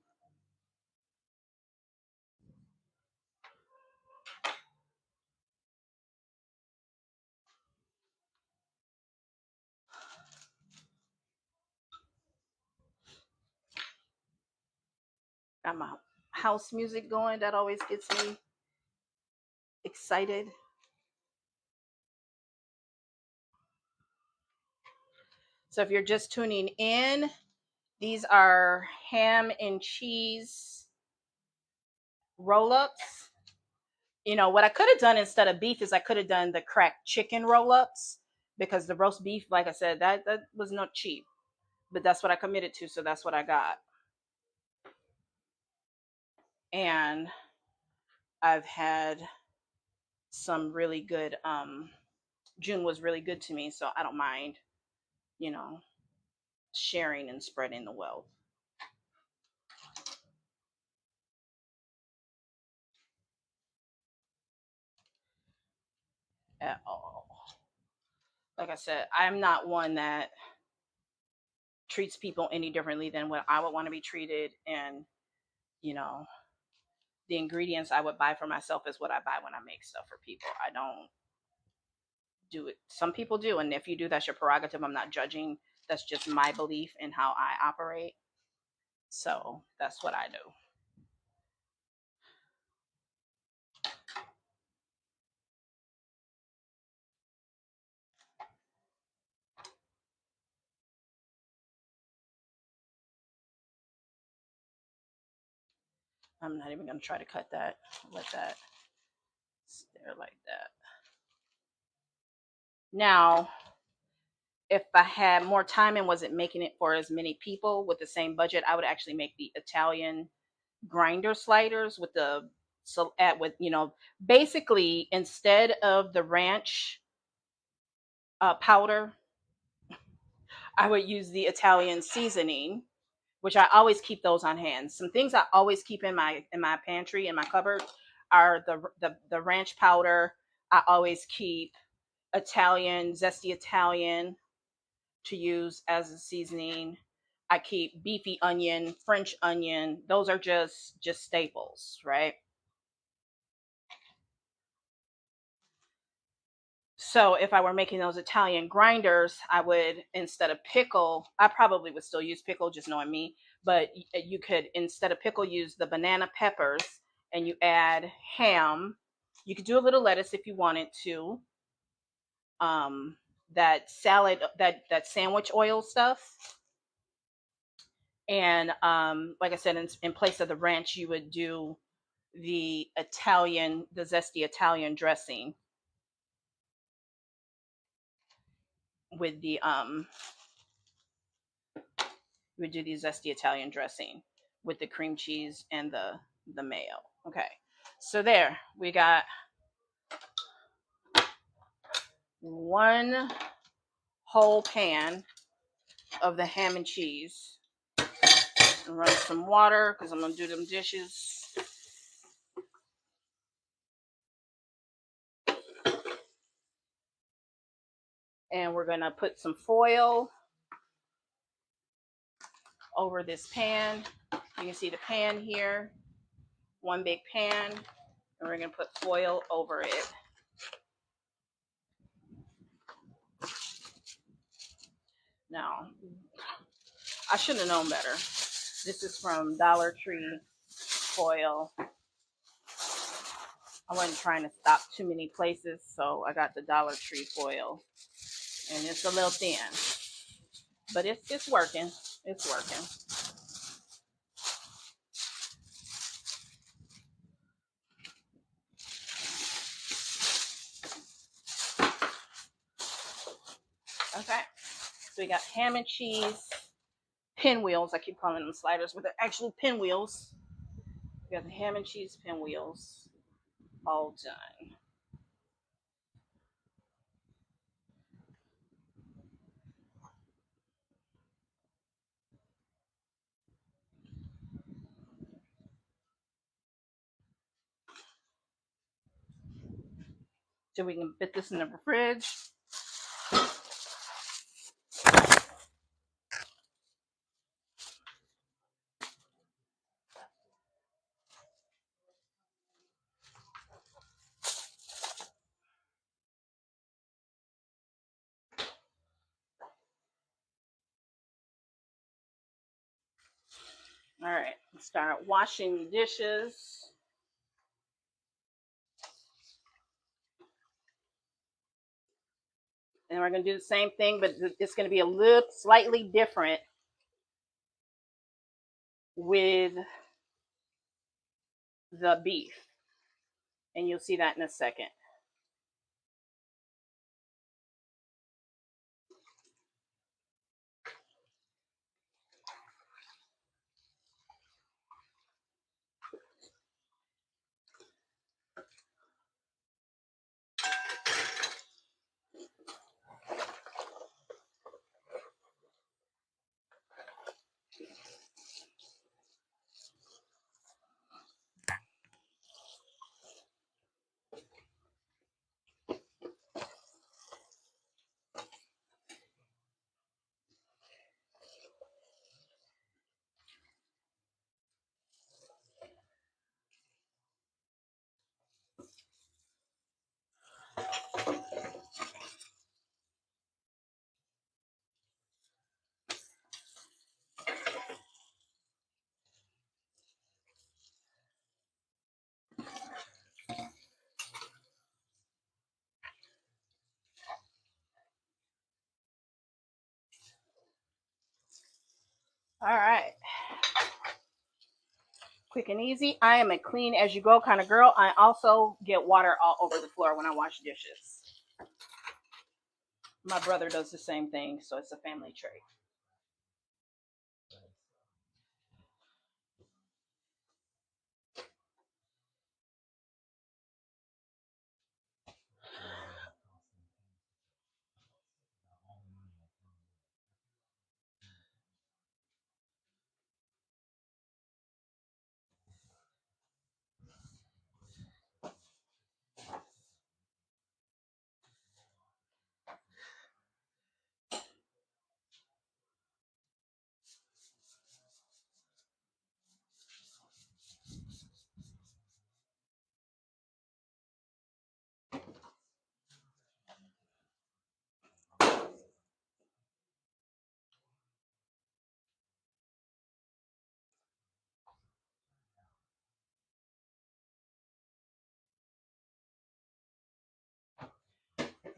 Got my house music going. That always gets me excited. So if you're just tuning in, these are ham and cheese roll-ups. You know, what I could have done instead of beef is I could have done the cracked chicken roll-ups, because the roast beef, like I said, that was not cheap. But that's what I committed to, so that's what I got. And I've had some really good June was really good to me, so I don't mind, you know, sharing and spreading the wealth at all. Like I said, I'm not one that treats people any differently than what I would want to be treated. And, you know, the ingredients I would buy for myself is what I buy when I make stuff for people. I don't do it. Some people do. And if you do, that's your prerogative. I'm not judging. That's just my belief in how I operate. So that's what I do. I'm not even going to try to cut that. Let that stay like that. Now, if I had more time and wasn't making it for as many people with the same budget, I would actually make the Italian grinder sliders with the, so at with, you know, basically instead of the ranch powder, I would use the Italian seasoning, which I always keep those on hand. Some things I always keep in my pantry, in my cupboard, are the ranch powder. I always keep Italian, zesty Italian, to use as a seasoning. I keep beefy onion, French onion. Those are just staples, right? So if I were making those Italian grinders, I would, instead of pickle, I probably would still use pickle, just knowing me, but you could, instead of pickle, use the banana peppers, and you add ham. You could do a little lettuce if you wanted to. Um, that salad, that sandwich oil stuff. And like I said, in place of the ranch, you would do the zesty Italian dressing with the We do the zesty Italian dressing with the cream cheese and the mayo. Okay, so there we got one whole pan of the ham and cheese. And run some water because I'm gonna do them dishes. And we're gonna put some foil over this pan. You can see the pan here, one big pan, and we're gonna put foil over it. Now, I should have known better. This is from Dollar Tree foil. I wasn't trying to stop too many places, so I got the Dollar Tree foil. And it's a little thin, but it's working. It's working. Okay, so we got ham and cheese, pinwheels. I keep calling them sliders, but they're actually pinwheels. We got the ham and cheese pinwheels all done. So we can fit this in the fridge. All right, let's start washing the dishes. And we're going to do the same thing, but it's going to be a little slightly different with the beef. And you'll see that in a second. All right. Quick and easy. I am a clean as you go kind of girl. I also get water all over the floor when I wash dishes. My brother does the same thing, so it's a family trait.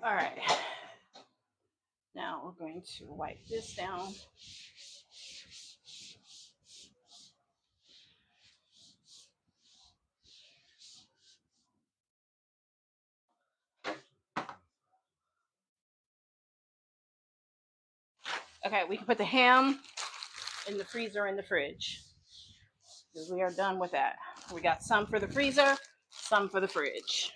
All right. Now we're going to wipe this down. Okay, we can put the ham in the freezer and the fridge. Because we are done with that. We got some for the freezer, some for the fridge.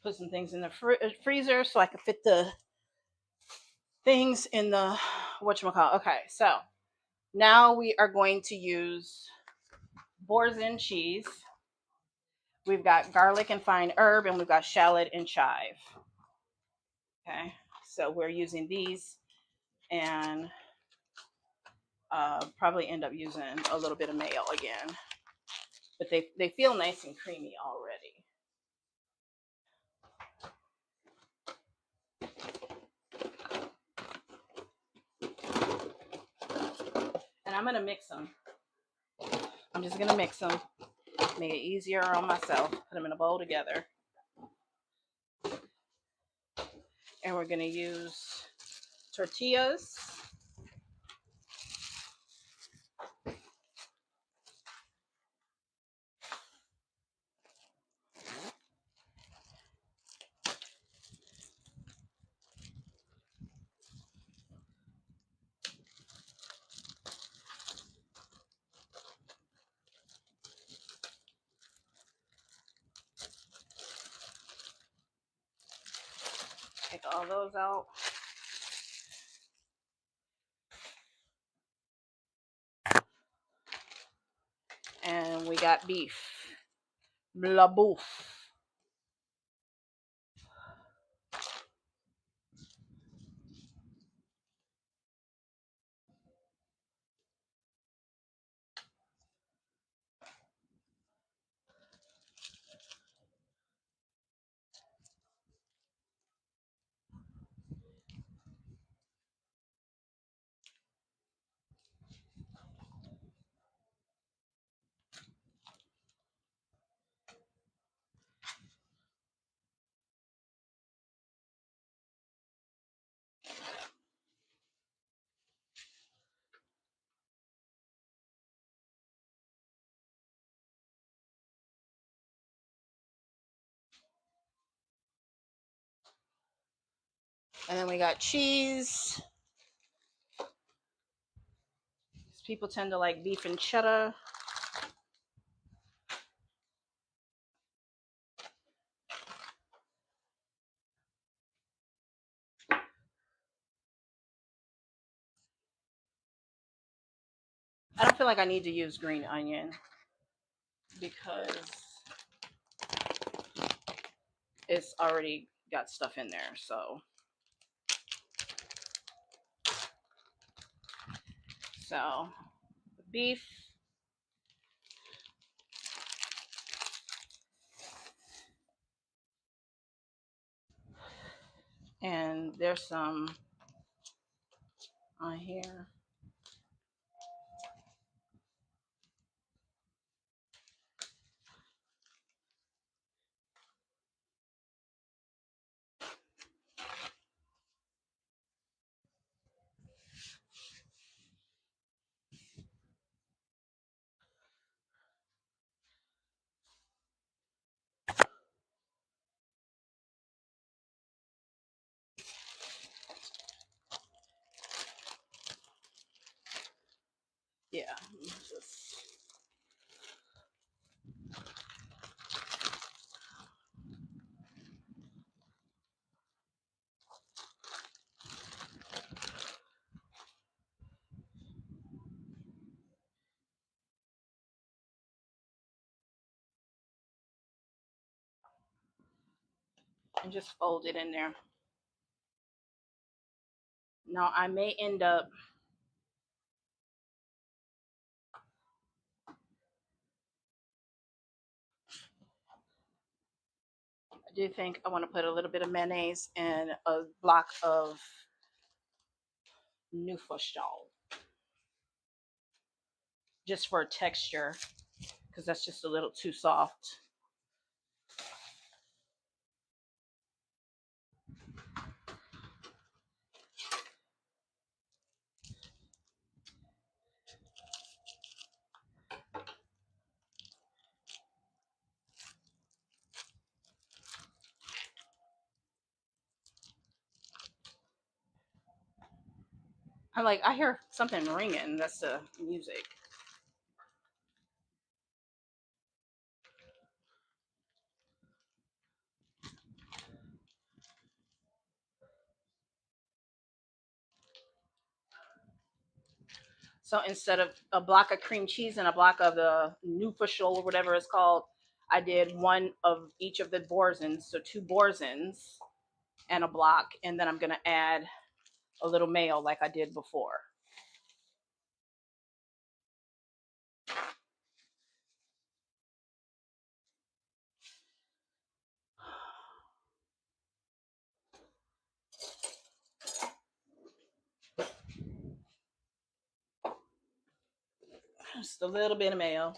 Put some things in the freezer so I can fit the things in the whatchamacallit. Okay, so now we are going to use boursin cheese. We've got garlic and fine herb, and we've got shallot and chive. Okay, so we're using these, and probably end up using a little bit of mayo again. But they feel nice and creamy already. And I'm gonna mix them. I'm just gonna mix them, make it easier on myself. Put them in a bowl together, and we're gonna use tortillas. Take all those out. And we got beef. La bouffe. And then we got cheese. People tend to like beef and cheddar. I don't feel like I need to use green onion because it's already got stuff in there. So beef. And there's some on here. Yeah. And just fold it in there. Now I may end up do think I want to put a little bit of mayonnaise and a block of Nufostall just for texture because that's just a little too soft. I hear something ringing. That's the music. So instead of a block of cream cheese and a block of the Nufostall or whatever it's called, I did one of each of the Borzens. So two Borzens and a block. And then I'm going to add a little mayo like I did before. Just a little bit of mayo.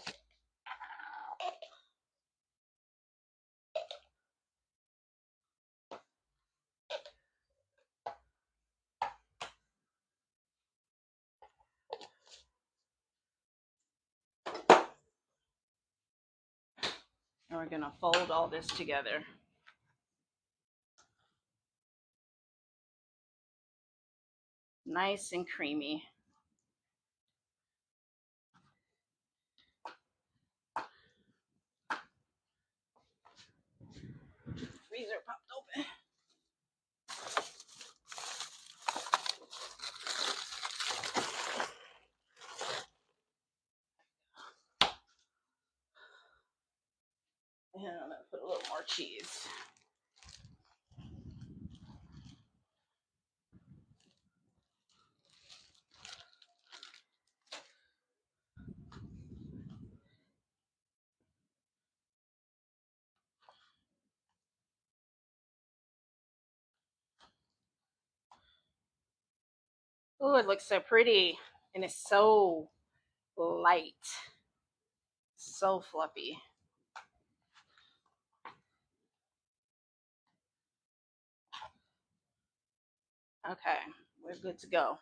And we're going to fold all this together. Nice and creamy. Freezer popped open. And I'm going to put a little more cheese. Oh, it looks so pretty. And it's so light. So fluffy. Okay, we're good to go.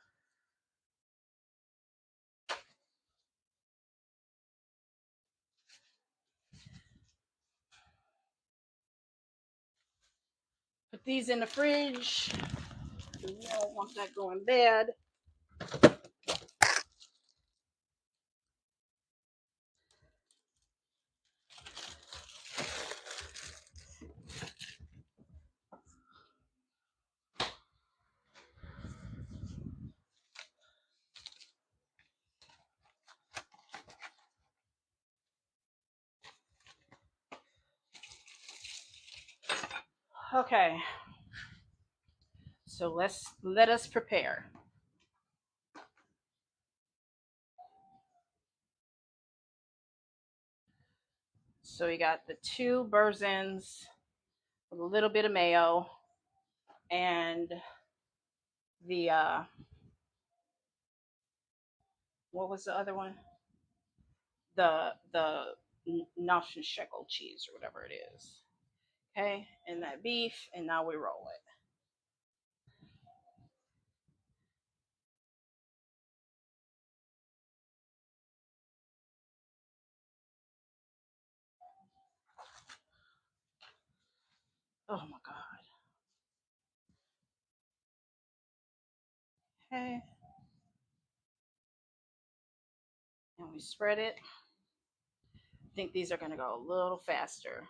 Put these in the fridge. We don't want that going bad. Okay. So let us prepare. So we got the two Berzins with a little bit of mayo and the what was the other one? The Naschen shekel cheese or whatever it is. Okay, and that beef, and now we roll it. Oh my god. Okay, and we spread it. I think these are gonna go a little faster.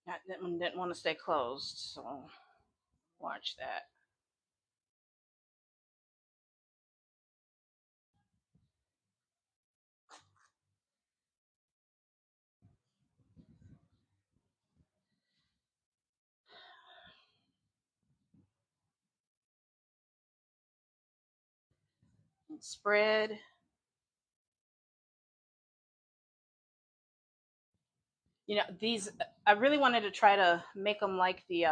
That one didn't want to stay closed, so watch that. And spread. These, I really wanted to try to make them like the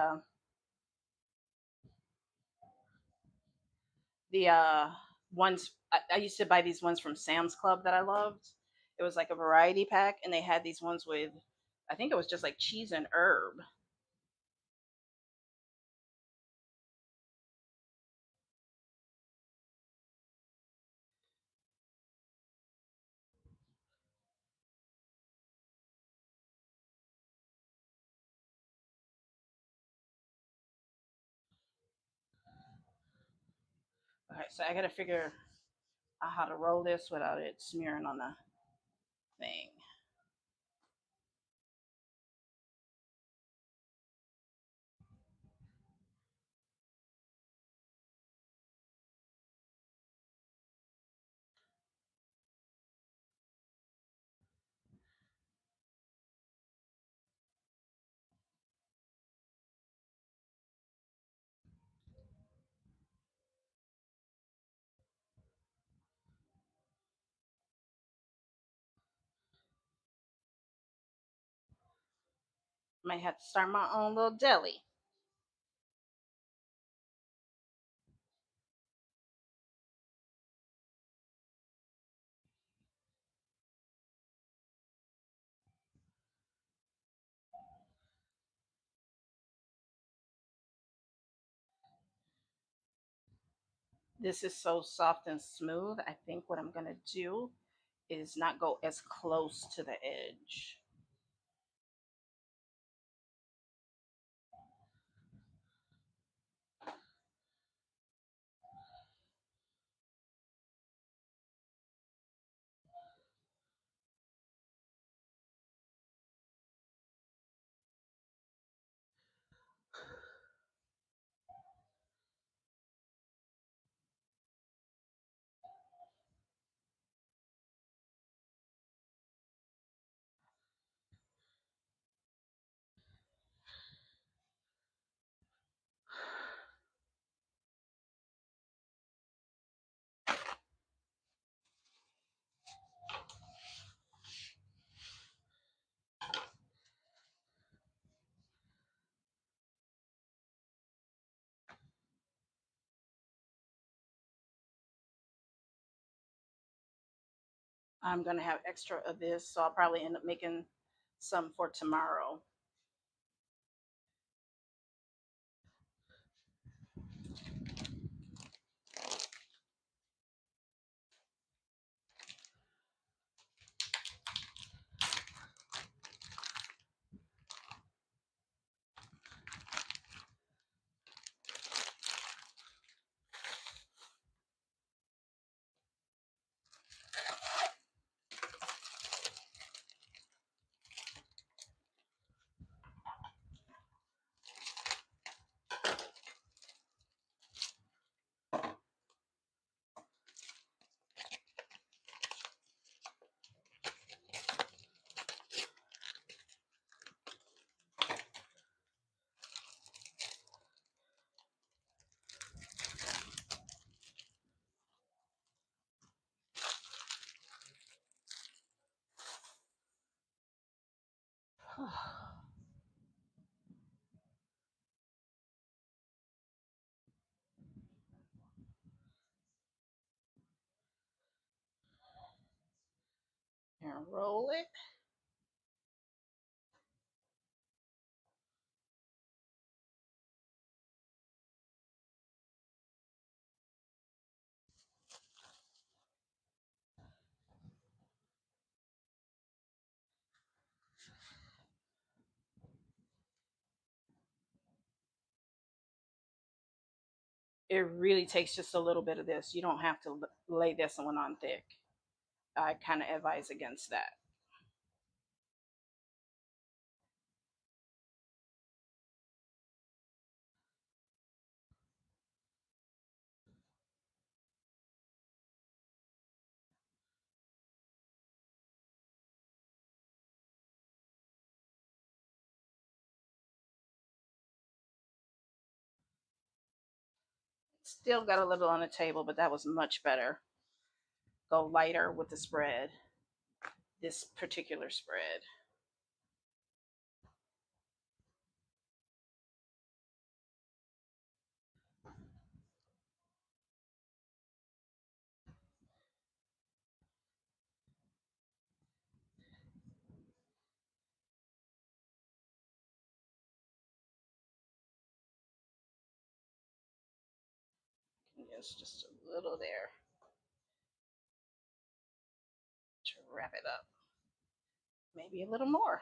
ones I used to buy these ones from Sam's Club that I loved. It was like a variety pack, and they had these ones with, I think it was just like cheese and herb. Okay, so I gotta figure out how to roll this without it smearing on the thing. Might have to start my own little deli. This is so soft and smooth. I think what I'm gonna do is not go as close to the edge. I'm gonna have extra of this, so I'll probably end up making some for tomorrow. And roll it. It really takes just a little bit of this. You don't have to lay this one on thick. I kind of advise against that. Still got a little on the table, but that was much better. Go lighter with the spread. This particular spread. Yes, just a little there to wrap it up. Maybe a little more.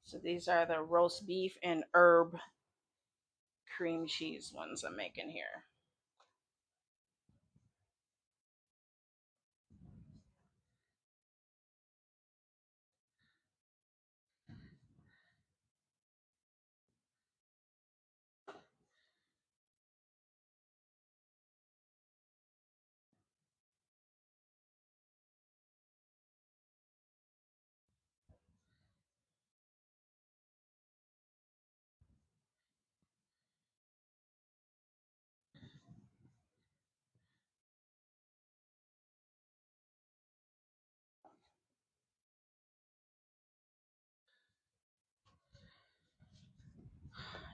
So these are the roast beef and herb cream cheese ones I'm making here.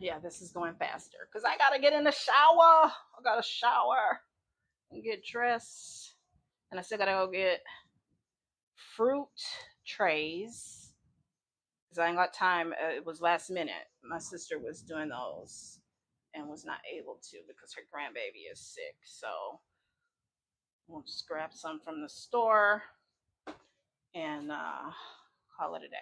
Yeah, this is going faster because I gotta get in the shower. I gotta shower and get dressed, and I still gotta go get fruit trays because I ain't got time. It was last minute. My sister was doing those and was not able to because her grandbaby is sick. So we'll just grab some from the store and call it a day.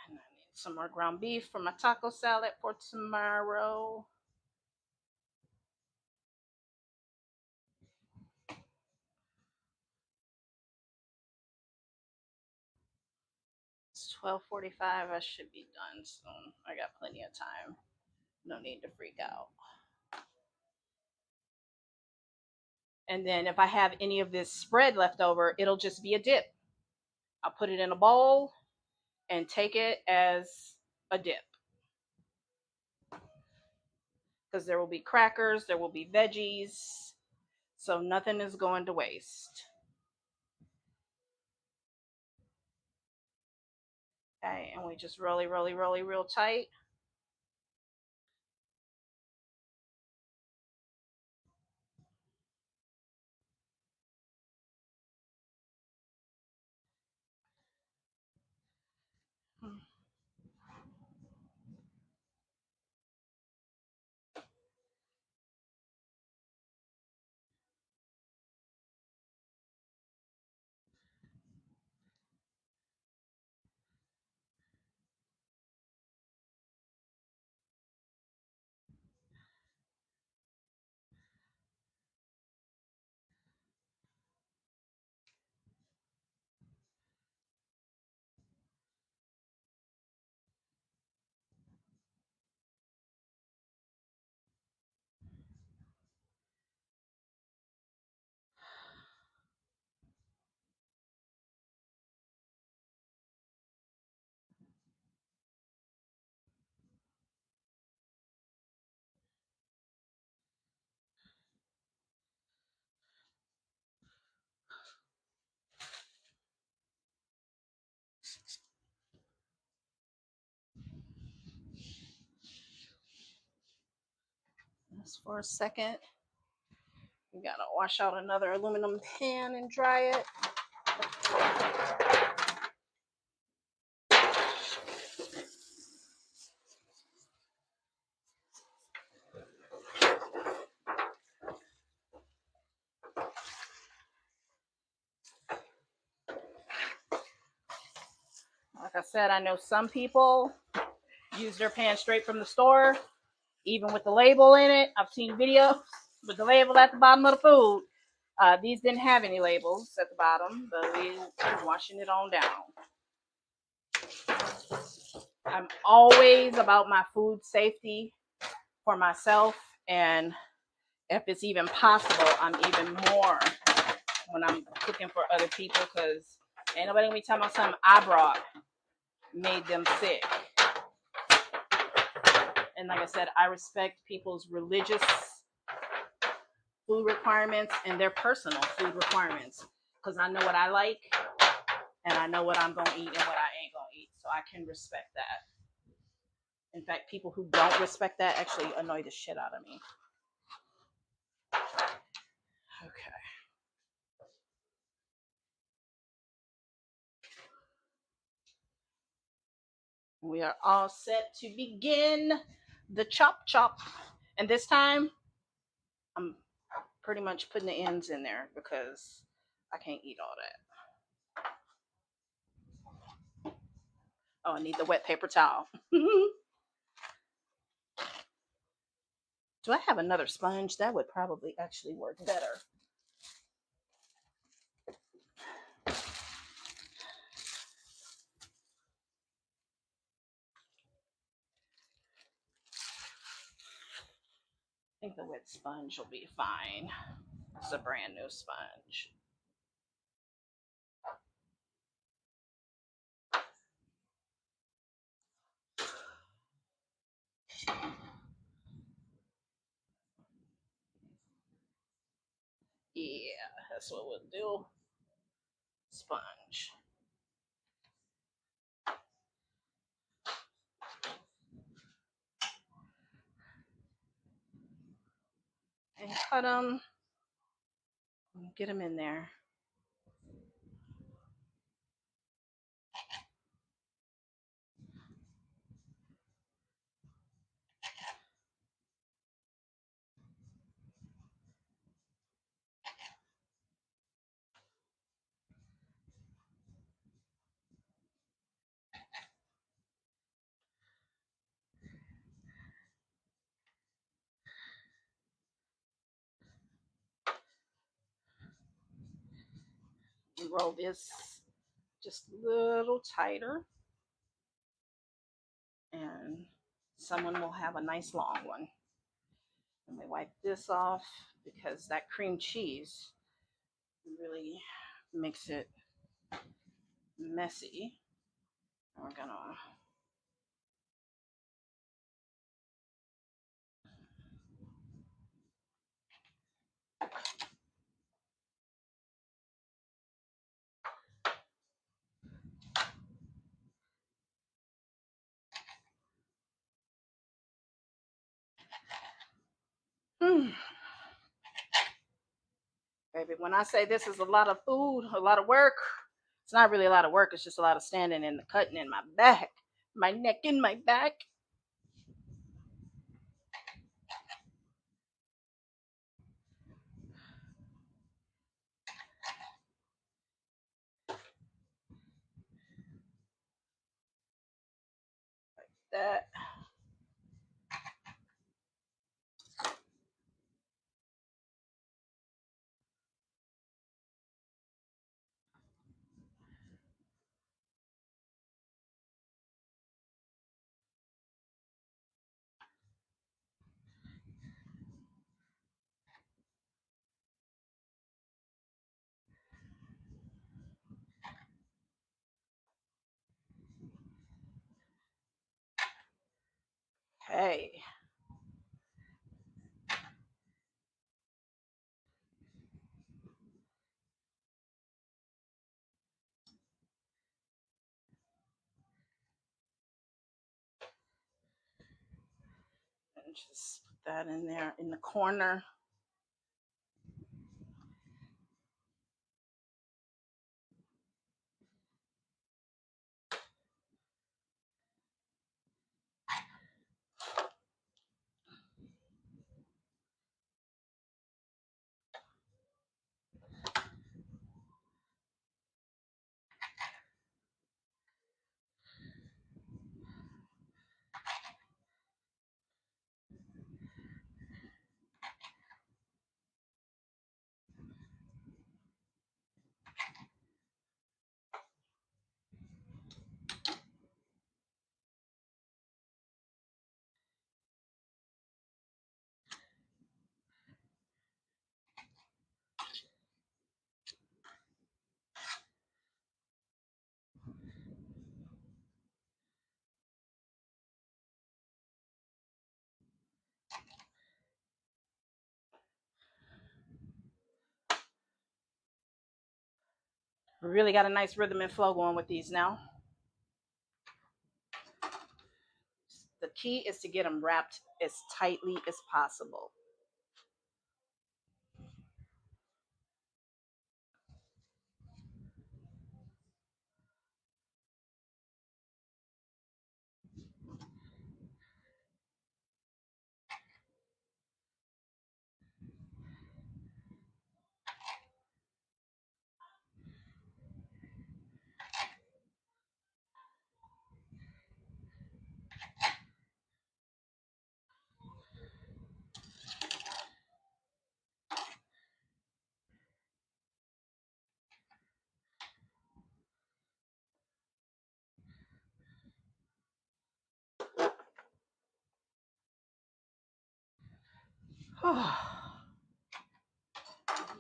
And I need some more ground beef for my taco salad for tomorrow. It's 12:45. I should be done soon. I got plenty of time. No need to freak out. And then if I have any of this spread left over, it'll just be a dip. I'll put it in a bowl and take it as a dip. Because there will be crackers, there will be veggies, so nothing is going to waste. Okay, and we just rolly, rolly, rolly real tight. Just for a second. We gotta wash out another aluminum pan and dry it. Like I said, I know some people use their pan straight from the store, even with the label in it. I've seen videos with the label at the bottom of the food. These didn't have any labels at the bottom, but we're washing it on down. I'm always about my food safety for myself and If it's even possible, I'm even more when I'm cooking for other people because ain't nobody gonna be talking about something I brought made them sick. And like I said, I respect people's religious food requirements and their personal food requirements because I know what I like and I know what I'm gonna eat and what I ain't gonna eat. So I can respect that. In fact, people who don't respect that actually annoy the shit out of me. Okay. We are all set to begin the chop chop. And this time, I'm pretty much putting the ends in there because I can't eat all that. Oh, I need the wet paper towel. Do I have another sponge? That would probably actually work better. I think the wet sponge will be fine. It's a brand new sponge. Yeah, that's what we'll do. Sponge. And cut them. Get them in there. Roll this just a little tighter. And someone will have a nice long one. And we wipe this off because that cream cheese really makes it messy. And we're gonna baby, when I say this is a lot of food, a lot of work, it's not really a lot of work. It's just a lot of standing and cutting in my back, my neck and my back. That. Hey. And just put that in there in the corner. Really got a nice rhythm and flow going with these now. The key is to get them wrapped as tightly as possible.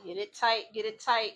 Get it tight, get it tight.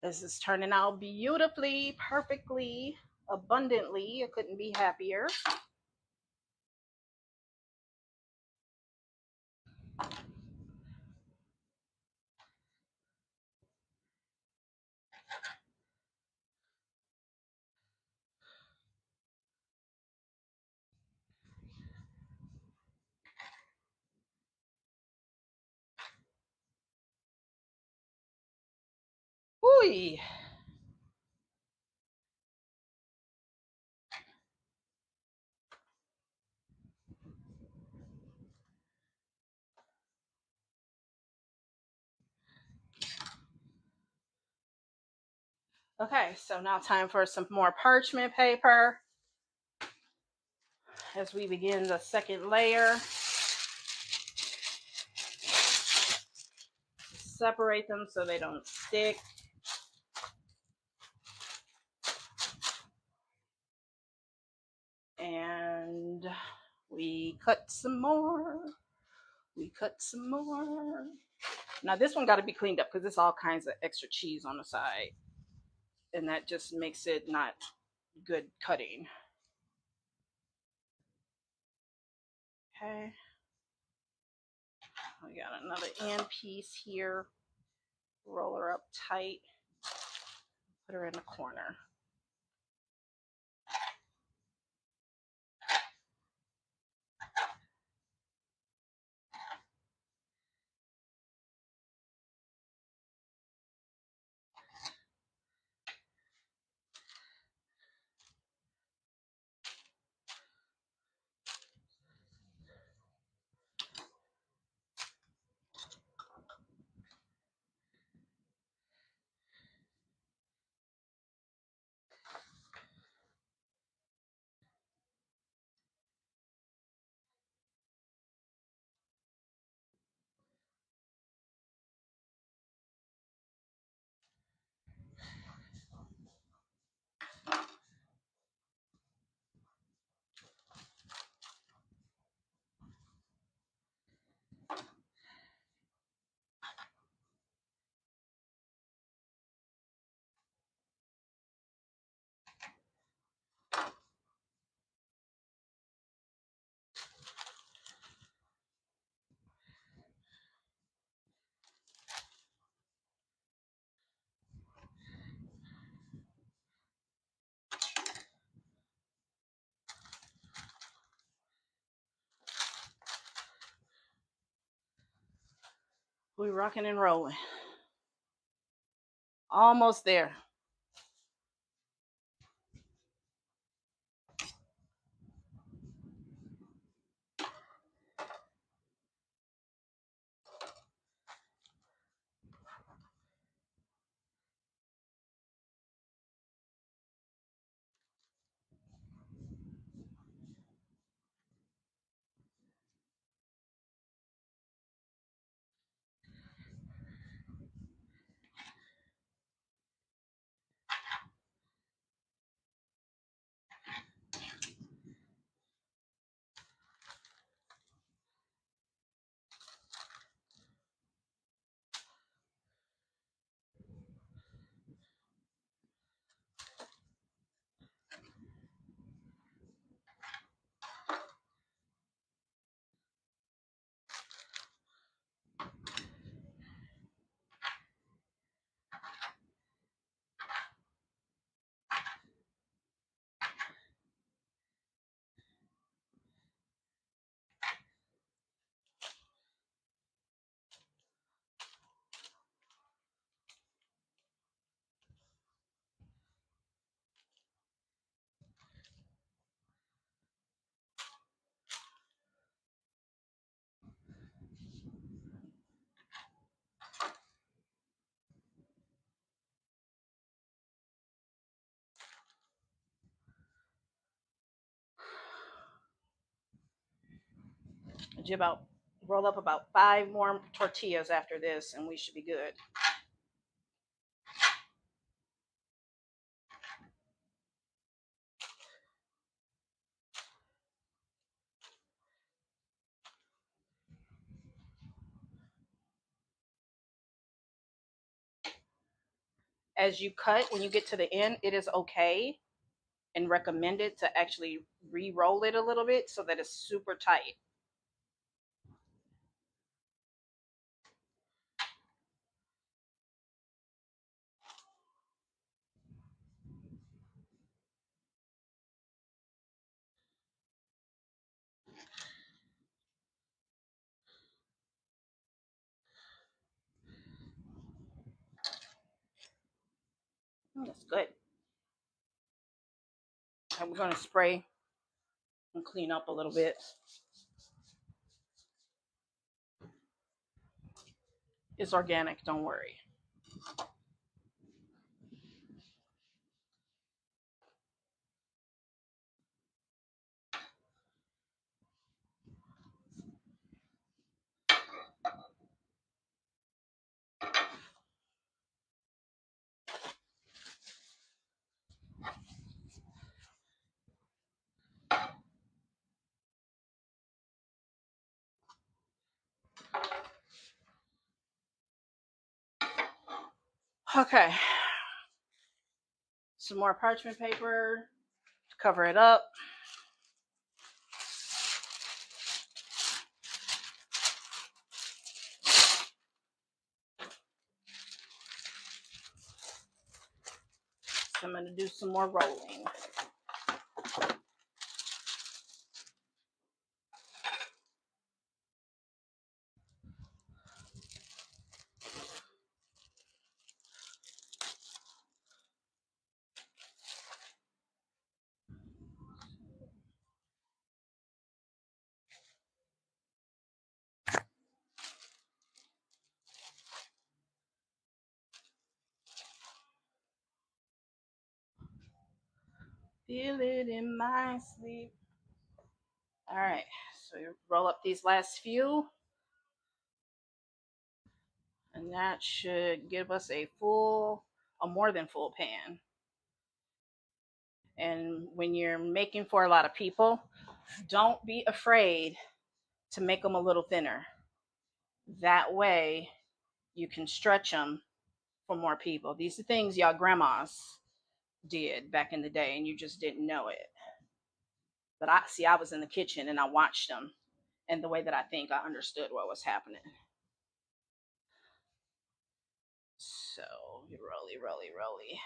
This is turning out beautifully, perfectly, abundantly. I couldn't be happier. Ooh. Okay, so now time for some more parchment paper as we begin the second layer. Separate them so they don't stick. And we cut some more. We cut some more. Now this one got to be cleaned up because there's all kinds of extra cheese on the side. And that just makes it not good cutting. Okay. We got another end piece here. Roll her up tight. Put her in the corner. We're rocking and rolling. Almost there. do about roll up about 5 more tortillas after this, and we should be good. As you cut, when you get to the end, it is okay and recommended to actually re-roll it a little bit so that it's super tight. That's good. And we're going to spray and clean up a little bit. It's organic, don't worry. Okay. Some more parchment paper to cover it up. So I'm going to do some more rolling. Feel it in my sleep. All right, so you roll up these last few, and that should give us a more than full pan. And when you're making for a lot of people, don't be afraid to make them a little thinner. That way, you can stretch them for more people. These are things y'all grandmas did back in the day, and you just didn't know it. But I was in the kitchen and I watched them, and the way that I think I understood what was happening. So roly, roly, roly.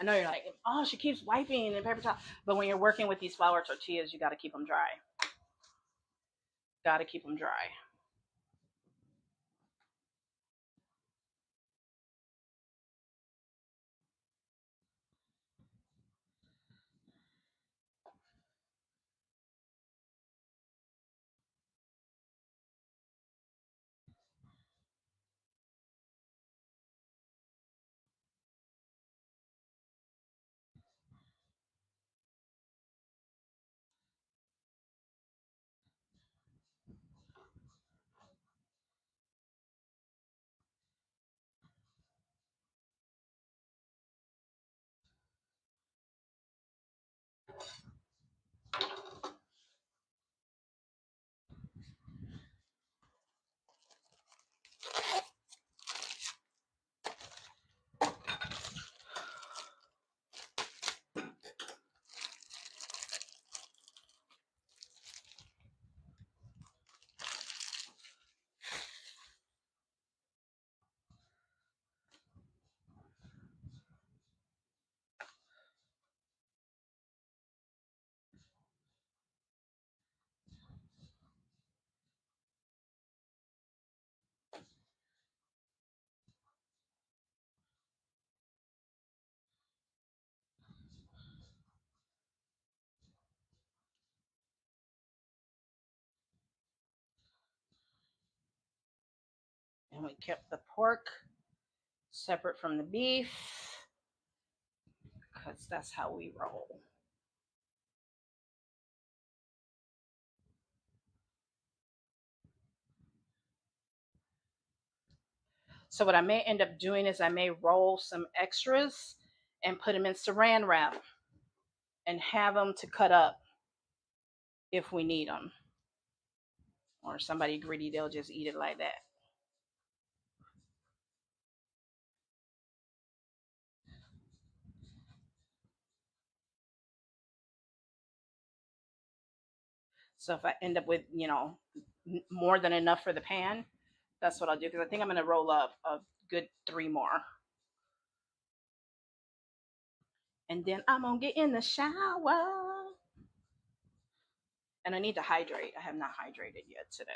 I know you're like, oh, she keeps wiping the paper towel, but when you're working with these flour tortillas, you got to keep them dry. Got to keep them dry. And we kept the pork separate from the beef because that's how we roll. So what I may end up doing is I may roll some extras and put them in saran wrap and have them to cut up if we need them. Or somebody greedy, they'll just eat it like that. So if I end up with, more than enough for the pan, that's what I'll do because I think I'm going to roll up a good 3 more. And then I'm going to get in the shower. And I need to hydrate. I have not hydrated yet today.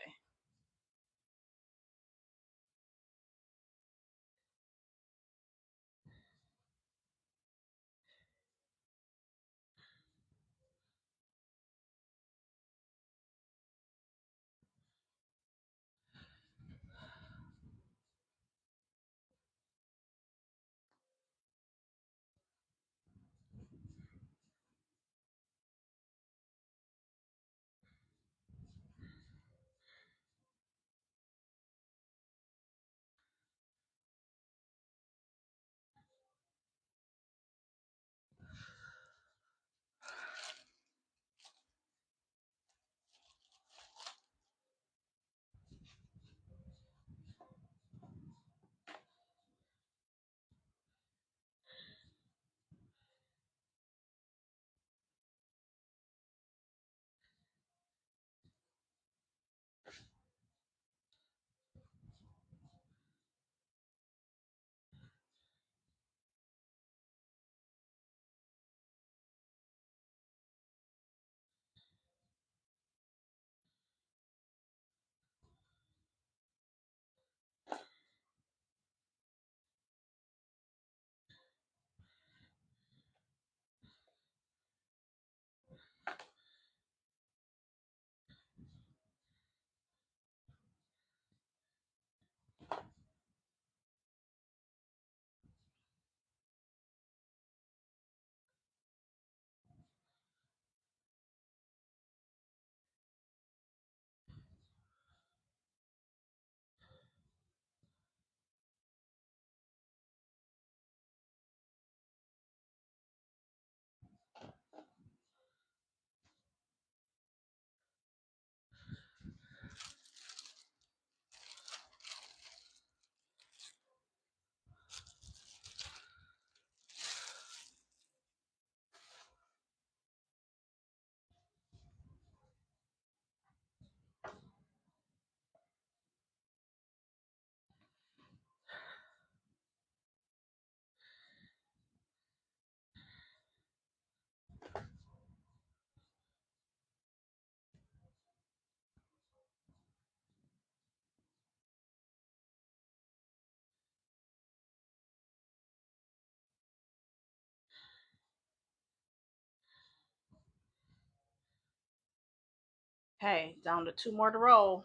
Hey, down to 2 more to roll.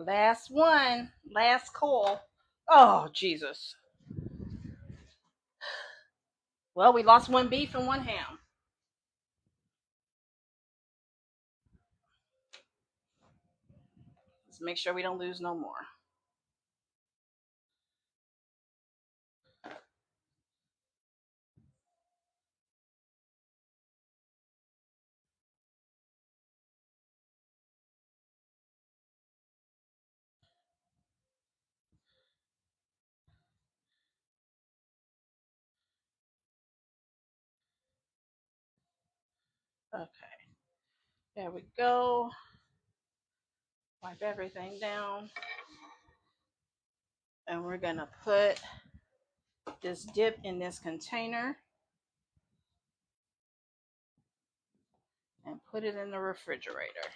Last one. Last call. Oh, Jesus. Well, we lost 1 beef and 1 ham. Let's make sure we don't lose no more. Okay, there we go. Wipe everything down. And we're gonna put this dip in this container and put it in the refrigerator.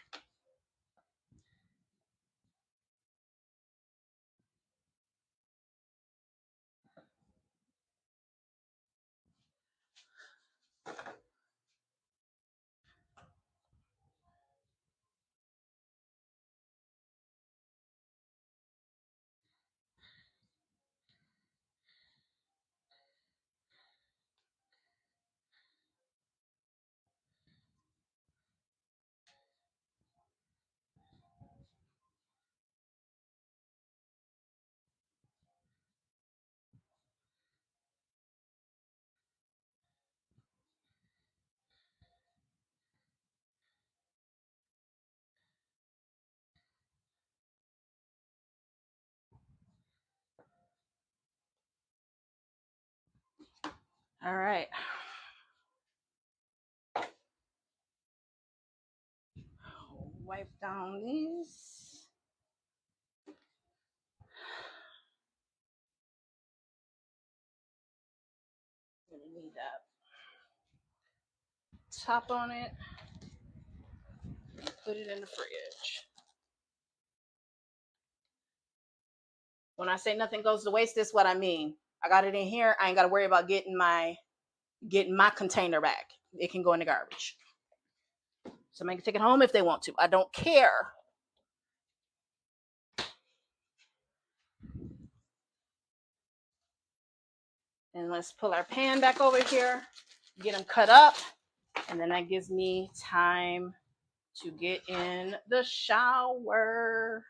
All right. Wipe down these. Gonna need that top on it. Put it in the fridge. When I say nothing goes to waste, this is what I mean. I got it in here. I ain't got to worry about getting my container back. It can go in the garbage. Somebody can take it home if they want to. I don't care. And let's pull our pan back over here, get them cut up, and then that gives me time to get in the shower.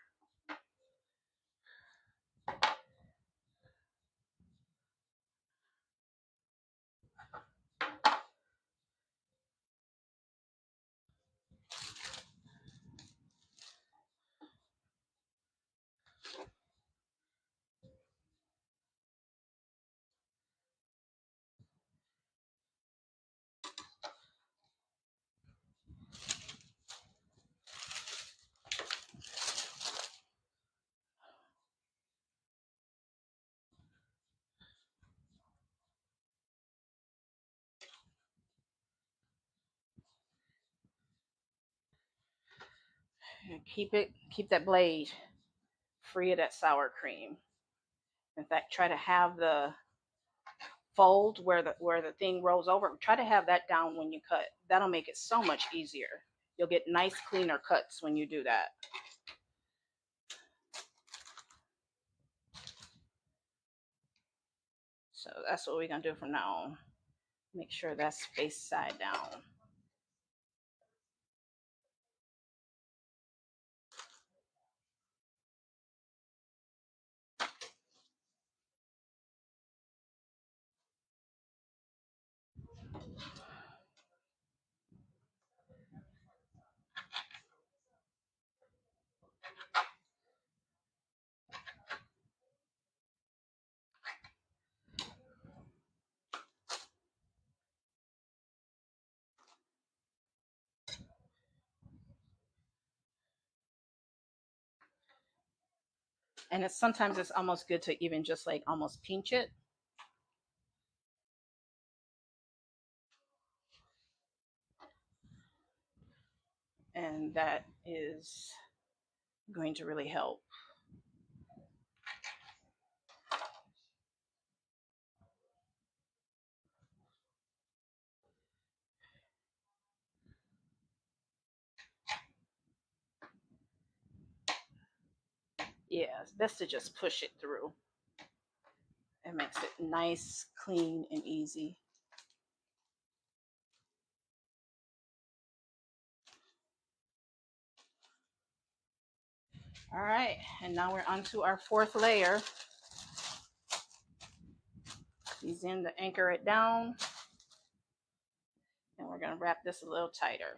Keep that blade free of that sour cream. In fact, try to have the fold where the thing rolls over. Try to have that down when you cut. That'll make it so much easier. You'll get nice, cleaner cuts when you do that. So that's what we're gonna do from now on. Make sure that's face side down. And sometimes it's almost good to even just like almost pinch it. And that is going to really help. Yeah, it's best to just push it through. It makes it nice, clean, and easy. All right, and now we're on to our fourth layer. Ease in to anchor it down. And we're gonna wrap this a little tighter.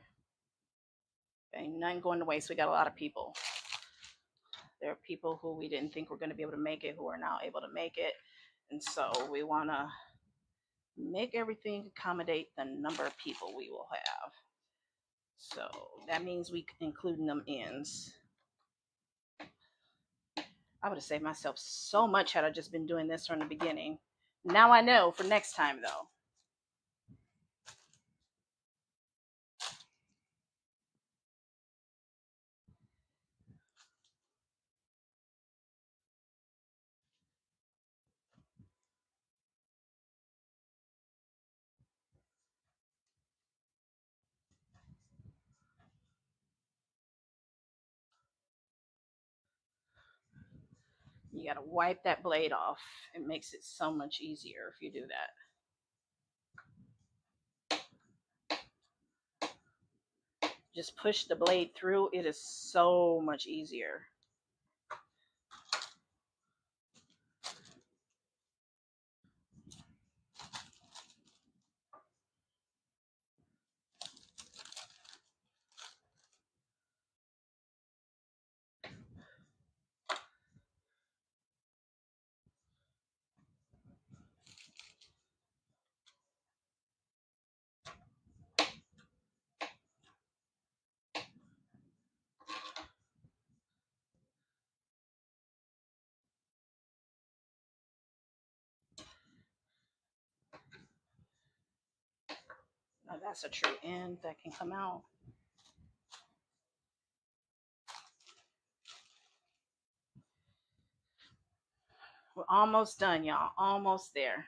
Okay, none going to waste. We got a lot of people. There are people who we didn't think were going to be able to make it who are now able to make it. And so we want to make everything accommodate the number of people we will have. So that means we including them ends. I would have saved myself so much had I just been doing this from the beginning. Now I know for next time though. You got to wipe that blade off. It makes it so much easier if you do that. Just push the blade through. It is so much easier. Now that's a true end that can come out. We're almost done, y'all. Almost there.